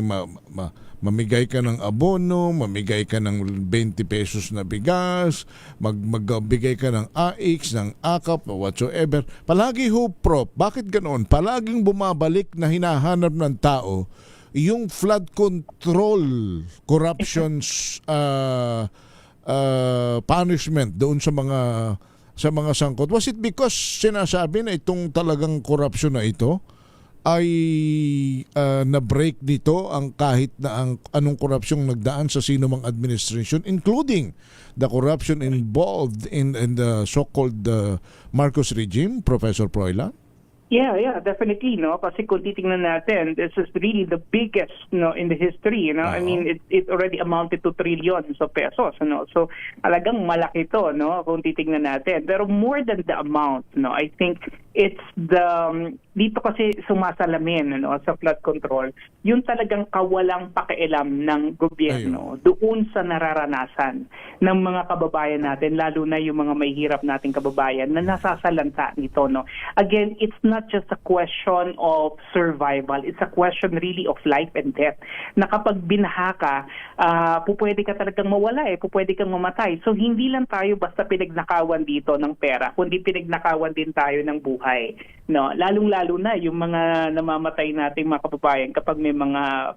mamigay ka ng abono, mamigay ka ng 20 pesos na bigas, magbigay ka ng AX, ng AKAP, whatsoever. Palagi Prof, bakit ganoon? Palaging bumabalik na hinahanap ng tao yung flood control, corruptions, punishment doon sa mga sangkot. Was it because sinasabi na itong talagang corruption na ito ay na-break dito ang kahit na anong korupsyong nagdaan sa sino mang administration, including the corruption involved in the so-called Marcos regime, Professor Froilan?
Yeah, definitely, no. Kasi kung titingnan natin, this is really the biggest, in the history, I mean, it already amounted to trillions of pesos, So, talagang malaki to, kung titingnan natin. Pero more than the amount, I think it's dito kasi sumasalamin, sa flood control, yung talagang kawalang pakialam ng gobyerno doon sa nararanasan ng mga kababayan natin, lalo na yung mga mahihirap nating kababayan na nasasalanta nito, Again, it's not just a question of survival. It's a question really of life and death. Na kapag binaha ka, pupwede ka talagang mawala, pupwede kang mamatay. So hindi lang tayo basta pinagnakawan dito ng pera, kundi pinagnakawan din tayo ng buhay. Lalong-lalo na yung mga namamatay nating mga kababayan kapag may mga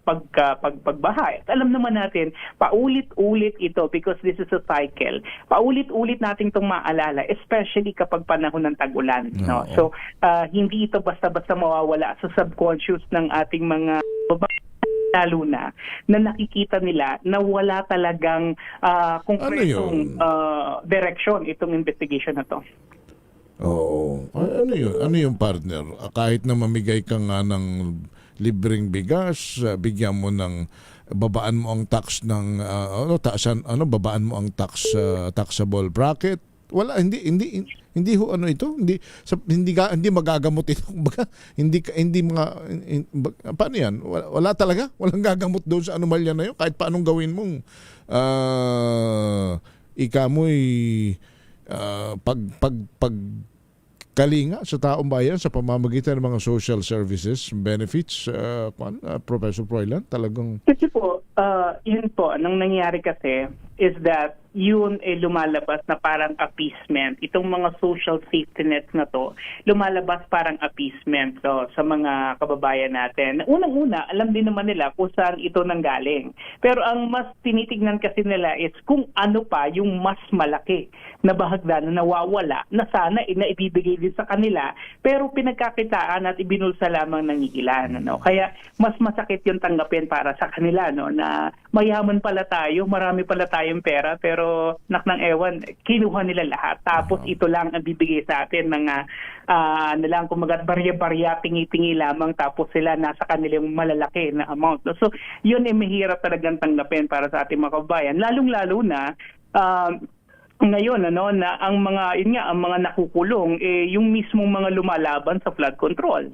pagbaha. At alam naman natin, paulit-ulit ito because this is a cycle. Paulit-ulit nating itong maalala, especially kapag panahon ng tag-ulan. So hindi ito basta-basta mawawala sa subconscious ng ating mga babae, lalo na nakikita nila na wala talagang konkretong direction itong investigation na to.
Oo. Ano yung partner? Kahit na mamigay ka nga ng libreng bigas, bigyan mo ng babaan mo ang tax ng babaan mo ang taxable bracket. Wala, hindi ho ito, hindi magagamot ito. Paano yan? Wala talaga, walang gagamot doon sa anomalya na yun kahit paanong gawin mong ikamoy pagkalinga sa taong bayan sa pamamagitan ng mga social services, benefits, Professor Froilan, talagang...
Kasi po, yun po, anong nangyari kasi is that yun lumalabas na parang appeasement. Itong mga social safety nets na to, lumalabas parang appeasement sa mga kababayan natin. Unang-una, alam din naman nila kung saan ito nanggaling. Pero ang mas tinitignan kasi nila is kung ano pa yung mas malaki na bahagdan na nawawala na sana na ibibigay din sa kanila pero pinagkakitaan at ibinulsa lamang ng ilan. Kaya mas masakit yung tanggapin para sa kanila na mayaman pala tayo, marami pala tayong pera pero naknang ewan, kinuha nila lahat. Tapos ito lang ang bibigay sa atin, mga nalang kumagat barya-barya, tingi-tingi lamang, tapos sila nasa kanilang malalaki na amount. So yun mahirap talagang tanggapin para sa ating mga kababayan. Lalong-lalo na ngayon na ang mga nakukulong yung mismong mga lumalaban sa flood control,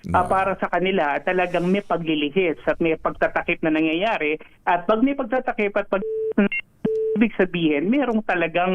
para sa kanila talagang may paglilihis at may pagtatakip na nangyayari, at pag may pagtatakip at ibig sabihin, merong talagang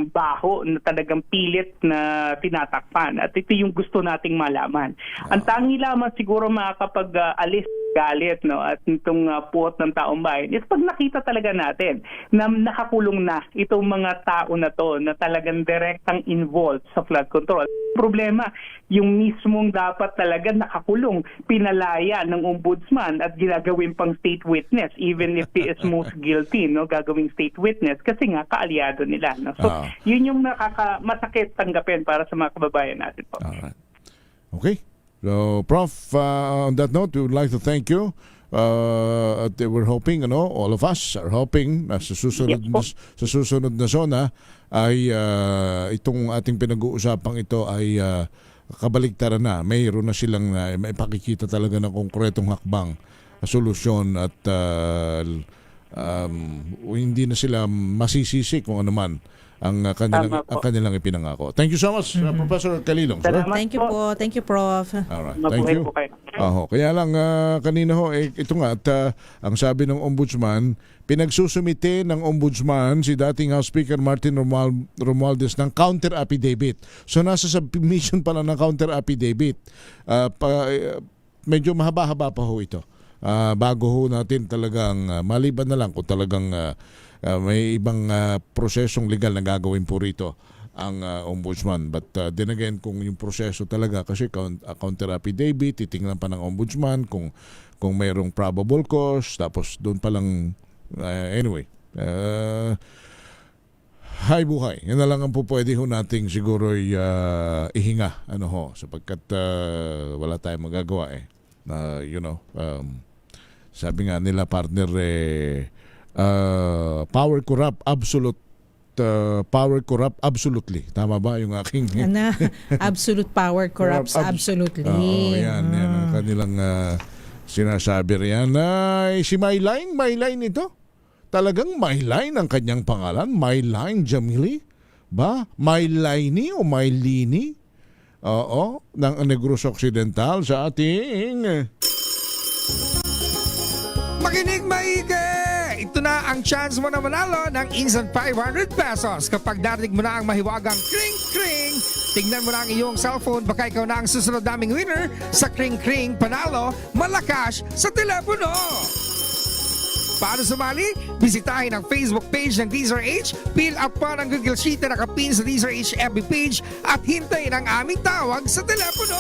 baho na talagang pilit na tinatakpan. At ito yung gusto nating malaman. Ang tangi lamang siguro makakapag-alis galit, no, at itong puot ng taong bayan is pag nakita talaga natin na nakakulong na itong mga tao na to na talagang direktang involved sa flood control. Problema, yung mismong dapat talaga nakakulong, pinalaya ng ombudsman at ginagawin pang state witness even if he is most guilty, no, gagawing state witness kasi nga kaalyado nila, no. So yun yung masakit tanggapin para sa mga kababayan natin po.
Alright. Okay. So, Prof, on that note, we would like to thank you. We're hoping, all of us are hoping na sa susunod na zona ay itong ating pinag-uusapang ito ay kabaligtaran na. Mayroon na silang may pakikita talaga ng konkretong hakbang, solusyon at hindi na sila masisisi kung ano man ang kanilang ipinangako. Thank you so much, Professor Calilong.
Thank you po. Thank you, Prof.
Alright. Thank you. Kaya lang kanina ito nga at ang sabi ng ombudsman, pinagsusumite ng ombudsman si dating House Speaker Martin Romualdez ng counter affidavit. So nasa submission pala ng counter affidavit. Medyo mahaba-haba pa ho ito. Bago ho natin talagang maliban na lang kung talagang may ibang prosesong legal na gagawin po rito ang ombudsman. But then again, kung yung proseso talaga, kasi counter affidavit, titingnan pa ng ombudsman kung mayroong probable cause, tapos doon pa lang, anyway, hay buhay. Yan na lang ang po pwede ho nating siguro ihinga, sapagkat wala tayong magagawa sabi nga nila partner power corrupt absolutely. Tama ba yung aking
absolute power corrupts absolutely.
Yan ang kanilang sinasabi riyan. Si Myline ito. Talagang Myline ang kanyang pangalan. Myline Jamili ba? Myline o Mylini? Oo, ng Negros Occidental sa ating
Makinig maigi! Ito na ang chance mo na manalo ng instant 500 pesos kapag narinig mo na ang mahiwagang kring-kring. Tingnan mo na ang iyong cellphone, baka ikaw na ang susunod naming winner sa kring-kring panalo malakas sa telepono. Paano sumali? Bisitahin ang Facebook page ng DZRH, fill up pa ng Google Sheet na nakapin sa DZRH FB page at hintayin ang aming tawag sa telepono.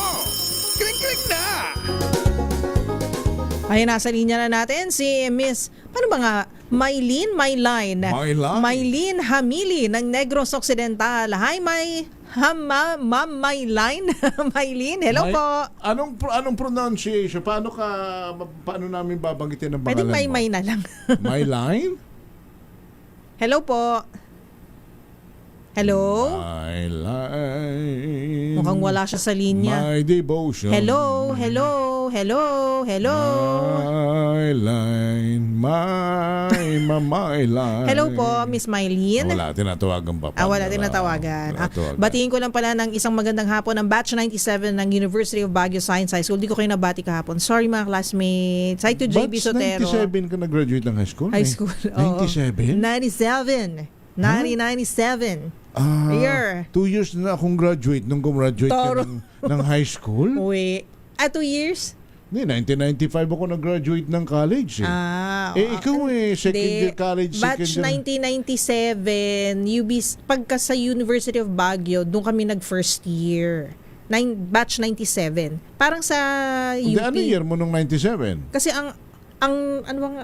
Kring-kring na!
Ay, nasa linya na natin si Miss, paano ba nga? Myline Hamili ng Negros Occidental. Hi, Ma'am Myline. Myline, hello po.
Anong pronunciation? Paano namin babanggitin ang pangalan mo?
Pwedeng May na lang.
Myline?
Hello po. Hello?
Myline.
Mukhang wala siya sa linya.
My devotion.
Hello.
Myline. Myline.
Hello po, Miss Myline.
Wala, tinatawagan pa.
Wala tinatawagan. Batiin ko lang pala ng isang magandang hapon ng Batch 97 ng University of Baguio Science High School. Di ko kayo nabati kahapon. Sorry mga classmates. Hi to JB Sotero.
Batch 97 ka nag-graduate ng high school?
High school,
97?
97. Year.
2 years na akong graduate nung gumraduate ka ng high school?
Uy. 2 years?
Hindi, 1995 ako nag-graduate ng college. Ikaw second year college.
Batch 1997, pagka sa University of Baguio, doon kami nag-first year. Batch 97. Parang sa UP.
Ano year mo nung 97?
Kasi
anong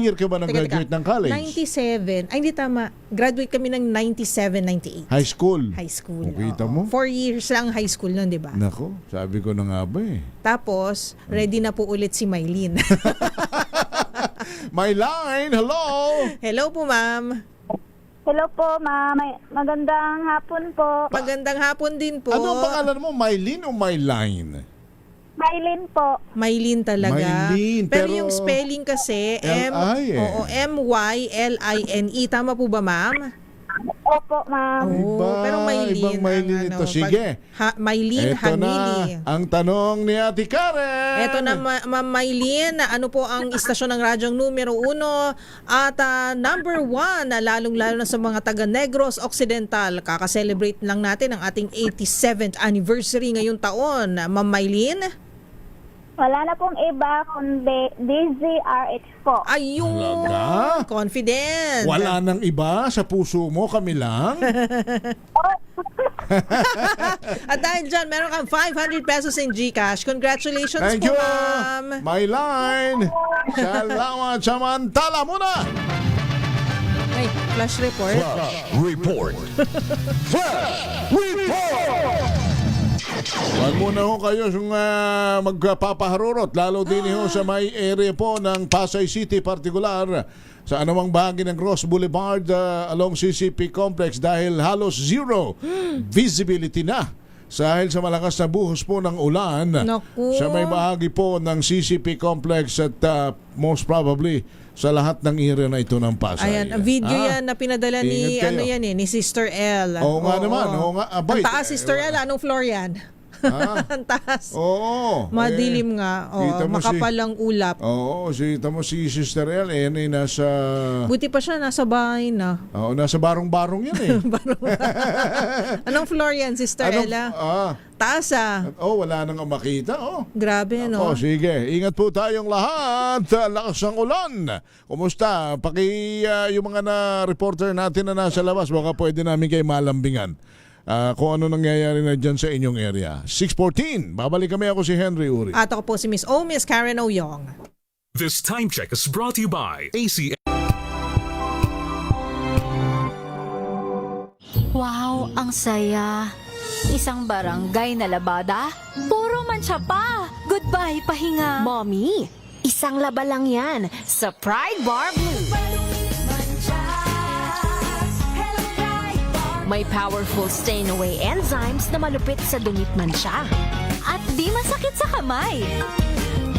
year ka ba nag-graduate ng college?
97. Ay, hindi tama. Graduate kami ng 97, 98.
High school?
High school.
Kita mo?
4 years lang high school nun, di ba?
Nako, sabi ko na nga ba
Tapos, ready na po ulit si Myline.
Myline, hello!
Hello po, ma'am.
Hello po, ma'am. Magandang hapon po.
Magandang hapon din po.
Ano ang pangalan mo? Myline o Myline?
Myline po.
Myline talaga.
Myline,
pero yung spelling kasi
M-Y-L-I-N-E.
Tama po ba, ma'am?
Opo, ma'am.
Pero Maylin.
Ibang Maylin ito. Sige.
Maylin
Ito
Hanili.
na ang tanong ni Ate Karen.
Ito na, Ma'am Maylin, ano po ang istasyon ng radyong numero 1 at number 1, lalong-lalo na sa mga taga Negros Occidental. Kaka-celebrate lang natin ang ating 87th anniversary ngayong taon. Ma'am Maylin?
Wala na pong iba kundi DZRH po.
Ayun!
Talaga?
Confident!
Wala nang iba sa puso mo, kami lang?
At dahil dyan, meron kang 500 pesos in GCash. Congratulations
Thank
po,
you!
ma'am!
My line! Salamat samantala muna!
Ay, flash report.
Report! Huwag muna ho kayo magpapaharurot, lalo din ho sa may area po ng Pasay City, partikular sa anumang bahagi ng Ross Boulevard along CCP Complex dahil halos zero visibility na dahil sa malakas na buhos po ng ulan.
Naku.
Sa may bahagi po ng CCP Complex at most probably sa lahat ng area na ito ng Pasay.
Ayan, ang video yan na pinadala ni
Ingat kayo.
ni Sister L.
Oo nga naman. Oo nga. Abay,
ang taas, Sister L. Anong floor yan? Ang taas.
Oo.
Madilim nga.
kita mo
Makapalang ulap.
Oo, mo si Sister L. nasa...
Buti pa siya, nasa bahay na.
Oo, nasa barong-barong yan eh.
Anong floor yan, Sister Ella? Taas
wala nang makita.
Grabe, no?
Sige. Ingat po tayong lahat. Lakas ng ulan. Kumusta? Yung mga reporter natin na nasa labas, baka pwede namin kayo malambingan. Kung ano nangyayari na dyan sa inyong area. 6:14. Babalik kami. Ako si Henry Uri.
At ako po si Miss Karen Oyong.
This time check is brought to you by ACM.
Wow, ang saya. Isang barangay na labada, puro mancha pa. Goodbye, pahinga.
Mommy, isang laba lang yan sa Pride Bar Blue. May powerful stain-away enzymes na malupit sa dungit mansya.
At di masakit sa kamay.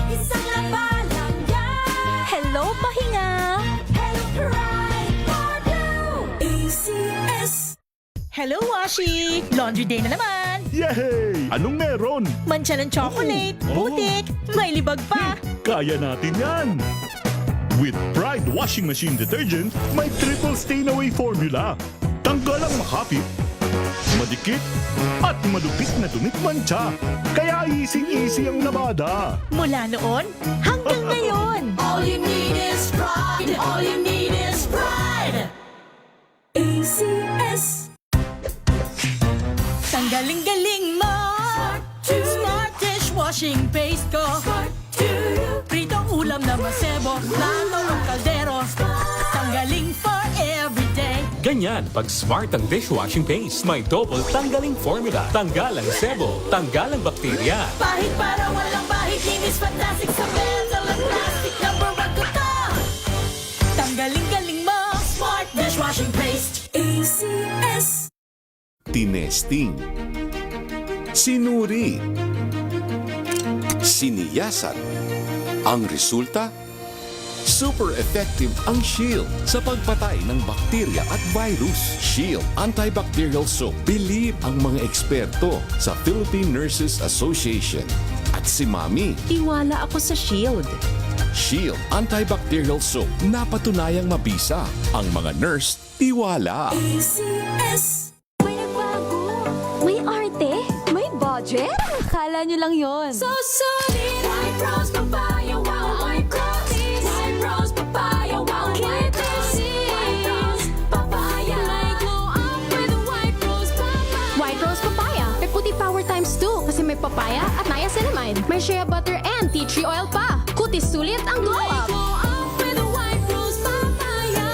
Isang laba lang yan. Hello, pahinga. Hello, Pride Bar Blue. ACS.
Hello, Washi! Laundry day na naman!
Yay! Anong meron?
Mancha ng chocolate, putik, may libag pa!
Kaya natin yan! With Pride Washing Machine Detergent, may triple stain-away formula. Tanggal ang makapit, madikit, at malupit na dumit mancha. Kaya easy-easy ang labada.
Mula noon hanggang ngayon!
All you need is pride. All you need is pride. ACS.
Tanggaling-galing mo! Smart dishwashing paste ko! Pritong ulam na masebo, plato ng kaldero. Tanggaling for everyday.
Ganyan pag smart ang dishwashing paste. May double tanggaling formula. Tanggal ang sebo, tanggal ang bakterya.
Pahit para walang bahid. Linis fantastic sa metal at plastic. Number 1 ko to.
Tanggaling-galing mo!
Smart dishwashing paste. ACS.
Tinesting, sinuri, siniyasan. Ang resulta? Super effective ang Shield sa pagpatay ng bakterya at virus. Shield Antibacterial Soap. Believe ang mga eksperto sa Philippine Nurses Association. At si Mami.
Tiwala ako sa Shield.
Shield Antibacterial Soap. Napatunayang mabisa. Ang mga nurse, tiwala.
ACS.
May arte? May budget? Akala nyo lang yon.
So solid. White Rose Papaya. Wow, white coffee. White Rose Papaya. Wow, white coffee. White Rose Papaya.
May glow up with White Rose Papaya.
White Rose Papaya. May puti power times 2 kasi may papaya at niacinamide. May shea butter and tea tree oil pa. Kutis sulit ang glow up.
Glow up with White Rose Papaya.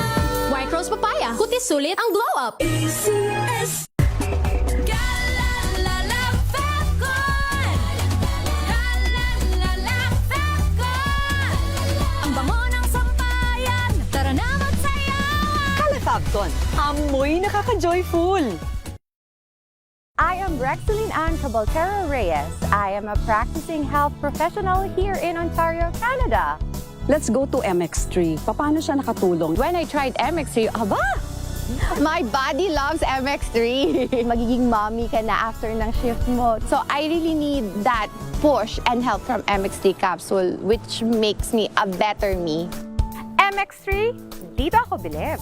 White Rose Papaya. Kutis sulit ang glow up.
ACS.
Fabcon, amoy nakaka-joyful!
I am Rexeline Ann Cabaltero Reyes. I am a practicing health professional here in Ontario, Canada.
Let's go to MX3. Paano siya nakatulong? When I tried MX3,
My body loves MX3. Magiging mommy ka na after ng shift mo. So I really need that push and help from MX3 capsule, which makes me a better me. MX3, dito ako bilib.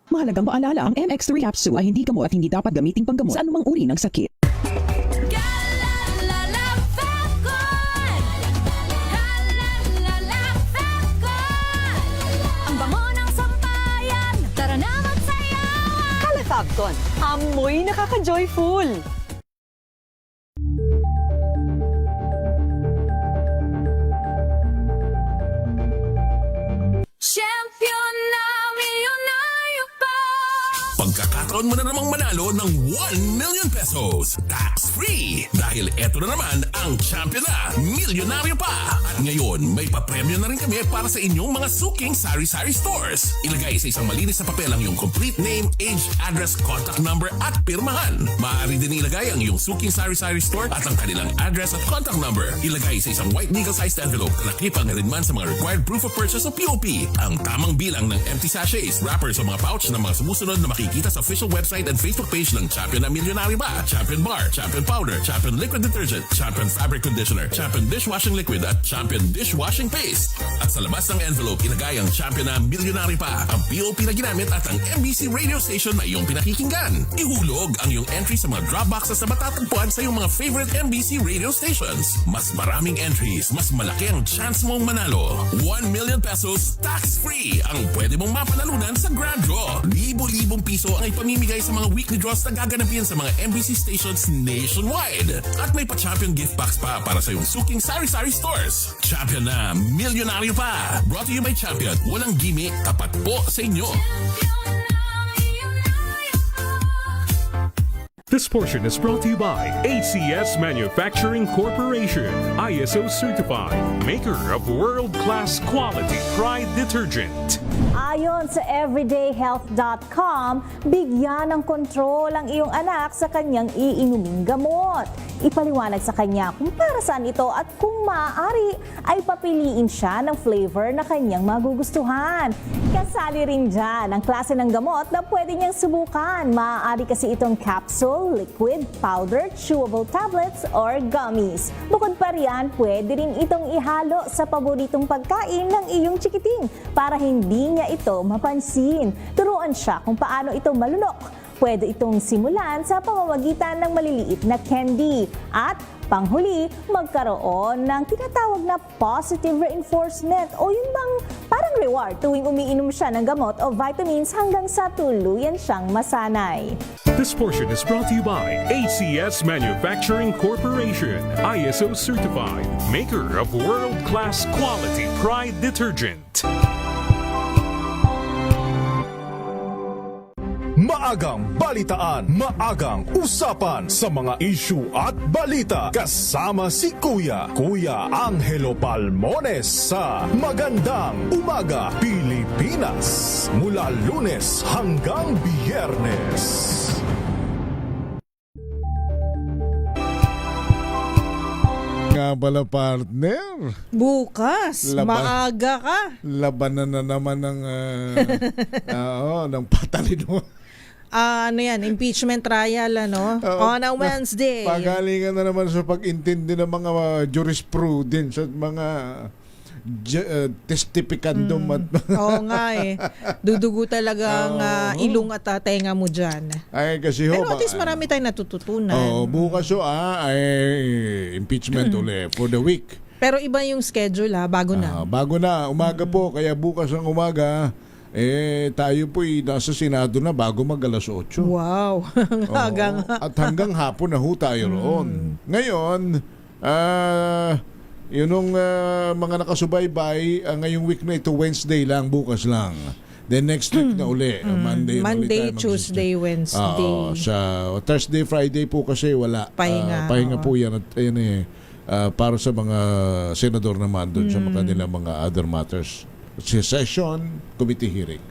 Mahalagang paalala, ang MX3 capsule ay hindi gamot at hindi dapat gamitin panggamot sa anumang uri ng sakit.
Ang bango ng sampayan, tara na magsayawan.
Kalafagton, amoy nakaka-joyful.
Champion na milyonaryo pa.
Pagkakataon mo na namang manalo ng 1 million pesos tax-free dahil eto na naman ang champion na milyonaryo pa. At ngayon, may papremyo na rin kami para sa inyong mga suking sari-sari stores. Ilagay sa isang malinis na papel ang iyong complete name, age, address, contact number at pirmahan. Maaari din ilagay ang iyong suking sari-sari store at ang kanilang address at contact number. Ilagay sa isang white legal-sized envelope na nakipag na rin man sa mga required proof of purchase o POP. Ang tamang bilang ng empty sachets, wrappers o mga pouch ng mga sumusunod na makikita sa official website and Facebook page ng Champion na Milyonaryo Ba, Champion Bar, Champion Powder, Champion Liquid Detergent, Champion Fabric Conditioner, Champion Dishwashing Liquid at Champion Dishwashing Paste. At sa labas ng envelope, ilagay ang Champion na Milyonaryo Pa, ang POP na ginamit at ang MBC radio station na iyong pinakikinggan. Ihulog ang iyong entry sa mga drop boxes na matatagpuan sa iyong mga favorite MBC radio stations. Mas maraming entries, mas malaki ang chance mong manalo. 1 million pesos tax-free ang pwede mong mapanalunan sa Grand Draw. Libo-libong piso ang ipamimigay sa mga weekly draws na gaganapin sa mga MBC stations nationwide. At may pa-champion gift box pa para sa iyong suking sari-sari stores. Champion na Milyonaryo Pa. Brought to you by Champion. Walang gimmick, tapat po sa inyo.
This portion is brought to you by ACS Manufacturing Corporation, ISO certified, maker of world-class quality Pride detergent.
Ayon sa everydayhealth.com, bigyan ng kontrol ang iyong anak sa kanyang iinuming gamot. Ipaliwanag sa kanya kung para saan ito at kung maaari ay papiliin siya ng flavor na kanyang magugustuhan. Kasali rin dyan ang klase ng gamot na pwede niyang subukan. Maaari kasi itong capsule, liquid, powder, chewable tablets, or gummies. Bukod pa riyan, pwede rin itong ihalo sa paboritong pagkain ng iyong chikiting para hindi niya ito mapansin. Turuan siya kung paano ito malunok. Pwede itong simulan sa pamamagitan ng maliliit na candy. At panghuli, magkaroon ng tinatawag na positive reinforcement o yun bang parang reward tuwing umiinom siya ng gamot o vitamins hanggang sa tuluyan siyang masanay.
This portion is brought to you by ACS Manufacturing Corporation, ISO certified, maker of world-class quality Pride detergent.
Maagang balitaan, maagang usapan sa mga issue at balita. Kasama si Kuya Angelo Palmones sa Magandang Umaga Pilipinas. Mula Lunes hanggang Biyernes.
Nga pala partner.
Bukas, maaga ka.
Labanan na naman ng ng patalino.
Ano yan, impeachment trial on a Wednesday.
Pagalingan na naman sa pag-intindi ng mga jurisprudence at mga testifycandum at
Oo nga dudugo talagang ilong at tenga mo dyan.
Ay kasi
pero at least marami tayong natututunan.
Bukas ay impeachment ulit for the week.
Pero iba yung schedule bago na.
Bago na, umaga po, kaya bukas ang umaga tayo po nasa Senado na bago mag alas 8.
Wow.
At hanggang hapon na ho tayo roon. Ngayon, yun yung mga nakasubaybay, ngayong week na ito, Wednesday lang, bukas lang. Then next week na uli,
Monday, Tuesday, Wednesday.
Sa Thursday, Friday po kasi wala. Pahinga po yan. At para sa mga senador naman doon sa kanilang mga other matters. Session, committee hearing.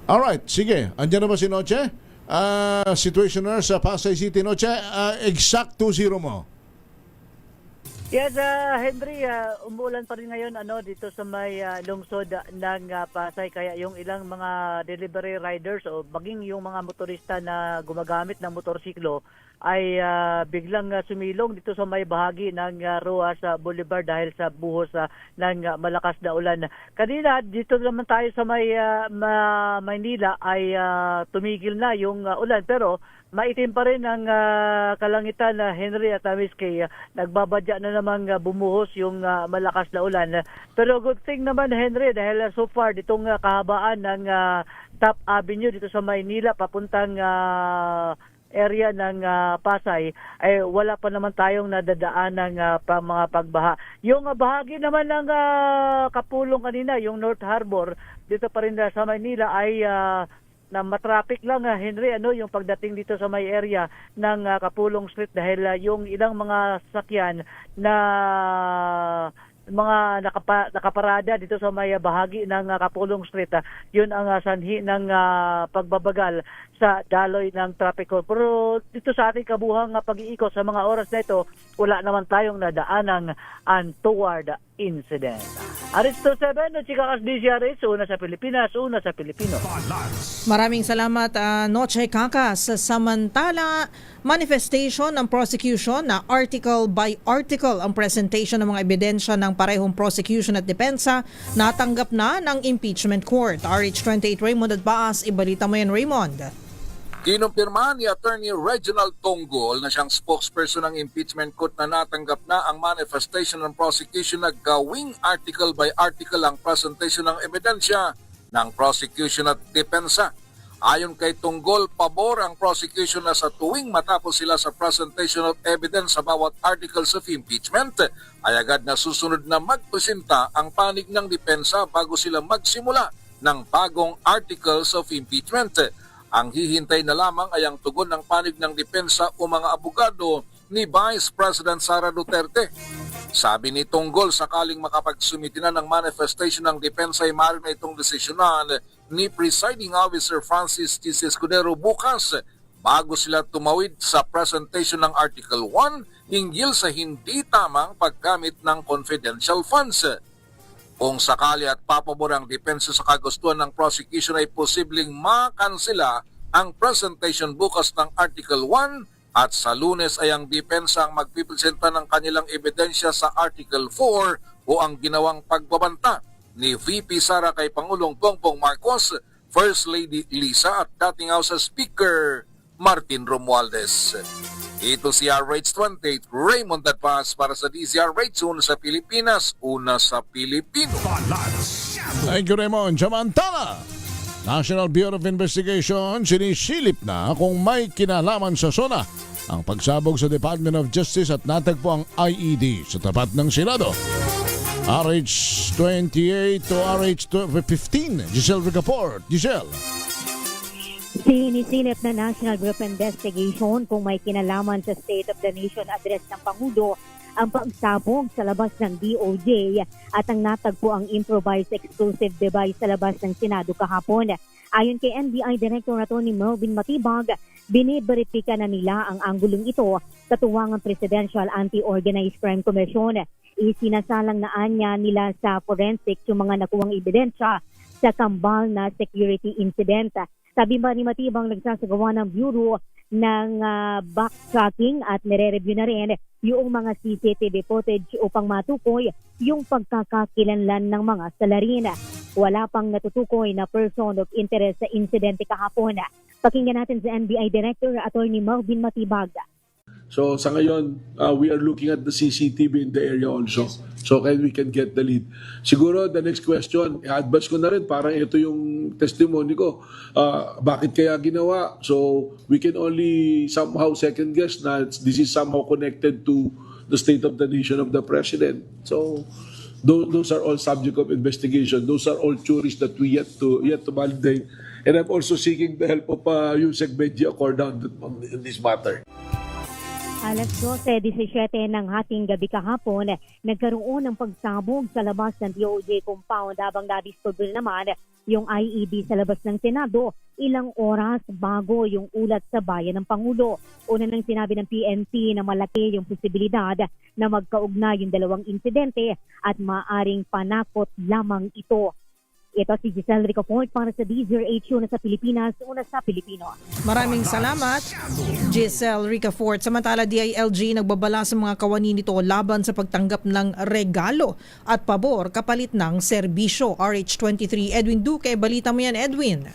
Alright, sige. Andiyan na ba si Noche? Situationer sa Pasay City. Noche, exact 2-0 mo.
Yes, Henry, umuulan pa rin ngayon dito sa may lungsod ng Pasay, kaya yung ilang mga delivery riders o maging yung mga motorista na gumagamit ng motorsiklo ay biglang sumilong dito sa may bahagi ng Roas Boulevard dahil sa buhos ng malakas na ulan. Kanina dito naman tayo sa may Maynila ay tumigil na yung ulan, pero maitim pa rin ang kalangitan na Henry at Miskay. Nagbabadya na namang bumuhos yung malakas na ulan. Pero good thing naman, Henry, dahil so far ditong kahabaan ng Top Avenue dito sa Maynila papuntang area ng Pasay ay wala pa naman tayong nadadaan ng mga pagbaha. Yung bahagi naman ng Kapulong kanina, yung North Harbor, dito pa rin sa Maynila ay na matraffic lang, Henry, yung pagdating dito sa may area ng Kapulong Street dahil yung ilang mga sasakyan na mga nakaparada dito sa may bahagi ng Kapulong Street, yun ang sanhi ng pagbabagal sa daloy ng trapiko. Pero dito sa ating kabuhang pag-iikot sa mga oras na ito, wala naman tayong nadaanang untoward incident. Aristo 7, Chikakas DZRH, una sa Pilipinas, una sa Pilipino.
Maraming salamat, Noche Kakas. Samantala, manifestation ng prosecution na article by article ang presentation ng mga ebidensya ng parehong prosecution at depensa natanggap na ng impeachment court. RH28 Raymond at Baas, ibalita mo yan, Raymond.
Kinumpirma ni Attorney Reginald Tonggol na siyang spokesperson ng impeachment court na natanggap na ang manifestation ng prosecution na gawing article by article ang presentation ng ebidensya ng prosecution at depensa. Ayon kay Tonggol, pabor ang prosecution na sa tuwing matapos sila sa presentation of evidence sa bawat articles of impeachment, ay agad na susunod na magpresenta ang panig ng depensa bago sila magsimula ng bagong articles of impeachment. Ang hihintay na lamang ay ang tugon ng panig ng depensa o mga abogado ni Vice President Sara Duterte. Sabi ni Tonggol, sakaling makapagsumiti na ng manifestation ng depensa ay maaari na itong desisyonan ni Presiding Officer Francis T. Escudero bukas bago sila tumawid sa presentation ng Article 1 hinggil sa hindi tamang paggamit ng confidential funds. Kung sakali at papabor ang depensa sa kagustuhan ng prosecution ay posibleng makansela ang presentation bukas ng Article 1 at sa Lunes ay ang depensa ang magpipresenta ng kanilang ebidensya sa Article 4 o ang ginawang pagbabanta ni VP Sara kay Pangulong Bongbong Marcos, First Lady Lisa at dating House Speaker Martin Romualdez. Ito si RH28 Raymond Dadpas para sa DZRH, una sa Pilipinas, una sa Pilipino.
Thank you, Raymond. Samantala, National Bureau of Investigation sinisilip na kung may kinalaman sa SONA ang pagsabog sa Department of Justice at natagpo ang IED sa tapat ng Senado. RH28 to RH15, Giselle Ricaport. Giselle.
Sinisilip na National Bureau of Investigation kung may kinalaman sa State of the Nation address ng Pangulo ang pagsabog sa labas ng DOJ at ang natagpo ang improvised explosive device sa labas ng Senado kahapon. Ayon kay NBI Director Atty. Melvin Matibag, biniberipika na nila ang anggulong ito sa tuwangang Presidential Anti-Organized Crime Commission. Isinasalang na anya nila sa forensics yung mga nakuwang ebidensya sa kambal na security incident. Sabi ba ni Matibang, nagsasagawa ng Bureau ng backtracking at nire-review na rin yung mga CCTV footage upang matukoy yung pagkakakilanlan ng mga salarin. Wala pang natutukoy na person of interest sa insidente kahapon. Pakinggan natin sa NBI Director Atty. Melvin Matibag.
So sa ngayon, we are looking at the CCTV in the area also. So we can get the lead. Siguro the next question, i-advance ko na rin, parang ito yung testimony ko. Bakit kaya ginawa? So we can only somehow second guess na this is somehow connected to the State of the Nation of the President. So those are all subject of investigation. Those are all theories that we yet to validate. And I'm also seeking the help of Yusek Benji Acordon in this matter.
Alas 12:17 ng hating gabi kahapon, nagkaroon ng pagsabog sa labas ng DOJ compound habang nadiskubre naman yung IED sa labas ng Senado ilang oras bago yung ulat sa bayan ng Pangulo. Una nang sinabi ng PNP na malaki yung posibilidad na magkaugnay yung dalawang insidente at maaring panakot lamang ito. Ito si Giselle Ricafort para sa DZRH, una sa Pilipinas, una sa Pilipino.
Maraming salamat, Giselle Ricafort. Samantala, DILG nagbabala sa mga kawani nito laban sa pagtanggap ng regalo at pabor kapalit ng serbisyo. RH23, Edwin Duque. Balita mo yan, Edwin.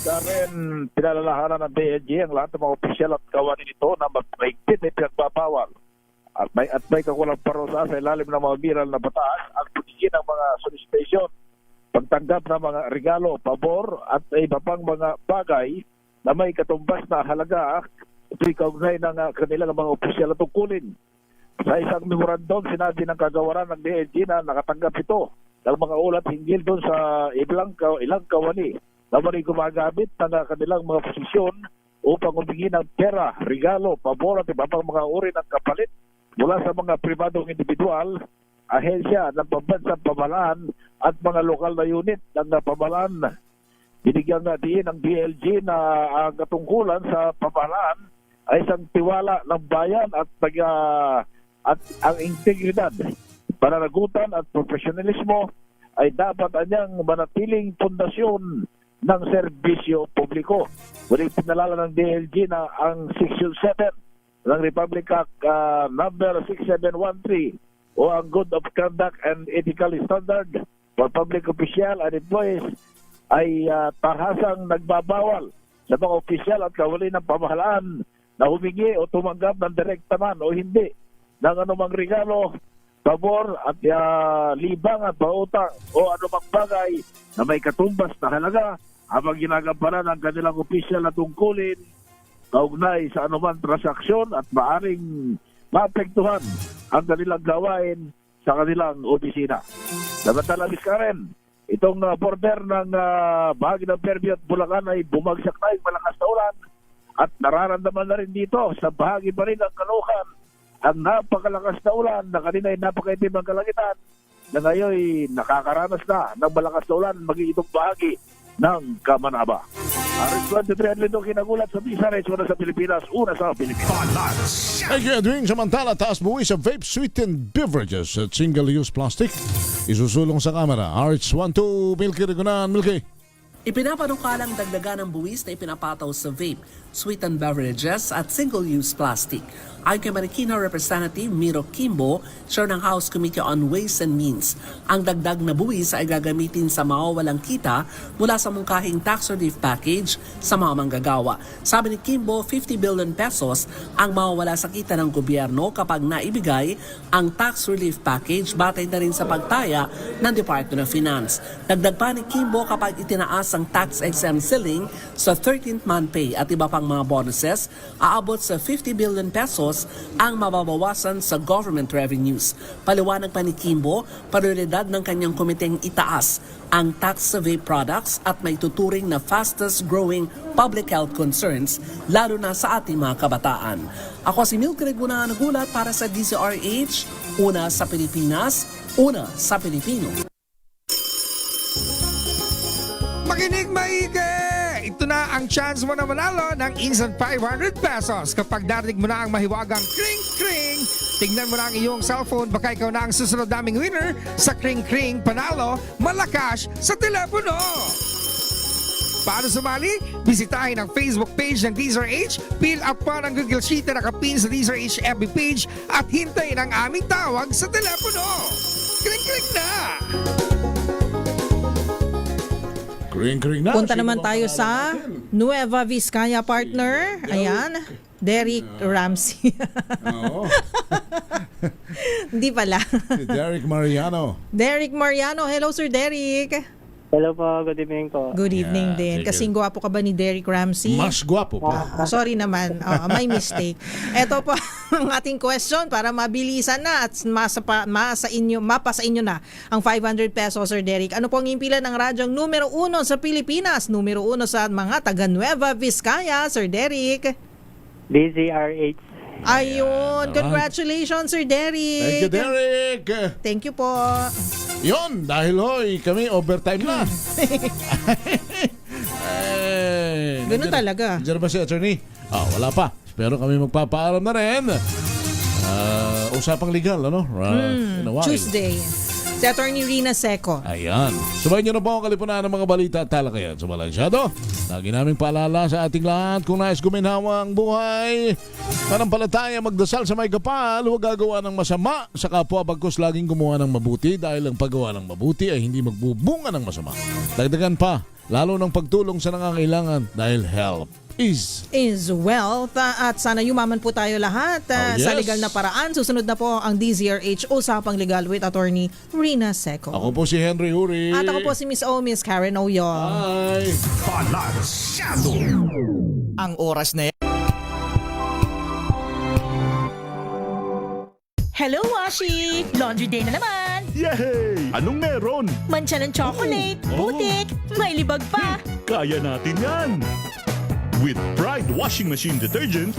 Karen, pinalalahanan ng DILG ang lahat ng mga opisyal at kawani nito na magpaigpit ay pinagbabawal. At may kakulang parusa sa ilalim ng mga biral na batas ang pagiging ng mga solicitation, pagtanggap ng mga regalo, pabor at iba pang mga bagay na may katumbas na halaga ito'y kaugnay ng kanilang mga opisyal at tungkulin. Sa isang memorandum, sinabi ng kagawaran ng DILG na nakatanggap ito ng mga ulat hinggil doon sa ilang kawani na may gumagamit ng kanilang mga posisyon upang humingi ng pera, regalo, pabor at iba pang mga uri ng kapalit mula sa mga pribadong individual, ahensya ng pambansang pamahalaan at mga lokal na unit ng pamahalaan. Binigyan natin ng DILG na ang katungkulan sa pamahalaan ay isang tiwala ng bayan at ang integridad, pananagutan at profesionalismo ay dapat anyang manatiling pundasyon ng serbisyo publiko. Muling pinalala ng DILG na ang Section 7 ng Republic Act number 6713 o ang Good of Conduct and Ethical Standard for Public Official and Employees ay tahasang nagbabawal sa mga opisyal at kawani ng pamahalaan na humingi o tumanggap ng direkta man o hindi ng anumang regalo, pabor at libang at pautang o anumang bagay na may katumbas na halaga habang ginagampanan ng kanilang opisyal na tungkulin kaugnay sa anumang transaksyon at maaring maapektuhan ang kanilang gawain sa kanilang opisina. Samantala, Miss Karen, itong border ng bahagi ng Fairview at Bulacan ay bumagsak na yung malakas na ulan at nararamdaman na rin dito sa bahagi pa rin ng Caloocan ang napakalakas na ulan na kanina ay napakaitim ang kalangitan na ngayon ay nakakaranas na ng malakas na ulan maging itong bahagi ng Kamanaba. RH23 Adlito kinagulat sa DZRH, una sa Pilipinas, una sa Pilipinas.
Thank you, Edwin. Samantala, taas buwis sa vape sweetened beverages at single-use plastic. Isusulong sa kamera. RH12, Milky Rigunan. Milky.
Ipinapanukalang dagdagan ng buwis na ipinapataw sa vape, sweetened beverages at single-use plastic. Ayon kay Marikina Representative Miro Kimbo, chair ng House Committee on Ways and Means, ang dagdag na buwis ay gagamitin sa mawawalang kita mula sa mungkahing tax relief package sa mga manggagawa. Sabi ni Kimbo, 50 billion pesos ang mawawala sa kita ng gobyerno kapag naibigay ang tax relief package batay na rin sa pagtaya ng Department of Finance. Dagdag pa ni Kimbo, kapag itinaas ang tax-exempt ceiling sa 13th month pay at iba pang mga bonuses, aabot sa 50 billion pesos ang mababawasan sa government revenues. Paliwanag pa ni Kimbo, prioridad ng kanyang komiteng itaas ang tax sa vape products at may tuturing na fastest growing public health concerns lalo na sa ating mga kabataan. Ako si Milky Rigunan, nagulat para sa DZRH, una sa Pilipinas, una sa Pilipino.
Makinig maigi! Ito na ang chance mo na manalo ng instant 500 pesos kapag narinig mo na ang mahiwagang kring-kring. Tingnan mo na ang iyong cellphone, baka ikaw na ang susunod naming winner sa kring-kring panalo malakas sa telepono. Paano sumali? Bisitahin ang Facebook page ng DZRH, fill up pa ng Google Sheet na nakapin sa DZRH FB page at hintayin ang aming tawag sa telepono. Kring-kring na!
Kring-kring na.
Punta naman tayo sa Nueva Vizcaya, partner. Ayan, Derek Ramsey.
Oo.
Hindi pala.
Si Derek Mariano.
Derek Mariano. Hello, Sir Derek.
Hello po, good evening po.
Good evening din.
sige.
Kasing gwapo ka ba ni Derek Ramsey?
Mas gwapo pa.
Sorry naman, may mistake. Ito po ang ating question para mabilisan na at mapa sa inyo na ang 500 pesos, Sir Derek. Ano po ang impilan ng radyong numero 1 sa Pilipinas, numero 1 sa mga taga Nueva Vizcaya, Sir Derek?
DZRH.
Ayun, congratulations, Sir Derek.
Thank you, Derek.
Thank you po.
Yon, dahil hoy, kami overtime na.
Ganun talaga.
Nandiyan ba si attorney? Wala pa. Pero kami magpapaalam na rin. Usapang legal, ano? In a while.
Tuesday. Si Attorney Rina Seco.
Ayan. Subayin niyo na po ang kalipunan ng mga balita at talakayan sa Balansyado. Lagi naming paalala sa ating lahat kung nais guminhawa ang buhay. Panampalataya magdasal sa may kapal, huwag gagawa ng masama sa kapwa bagkus laging gumawa ng mabuti dahil ang paggawa ng mabuti ay hindi magbubunga ng masama. Dagdagan pa, lalo ng pagtulong sa nangangailangan dahil help is
wealth. At sana yumaman po tayo lahat sa legal na paraan. Susunod na po ang DZRH Usapang Legal with Attorney Rina Seco.
Ako po si Henry Uri.
At ako po si Miss Miss Karen Oyong.
Bye!
Balansyado!
Ang oras na
Hello, Washi! Laundry day na naman!
Yay! Anong meron?
Mancha ng chocolate, putik, may libag pa!
Kaya natin yan! With Pride Washing Machine Detergent,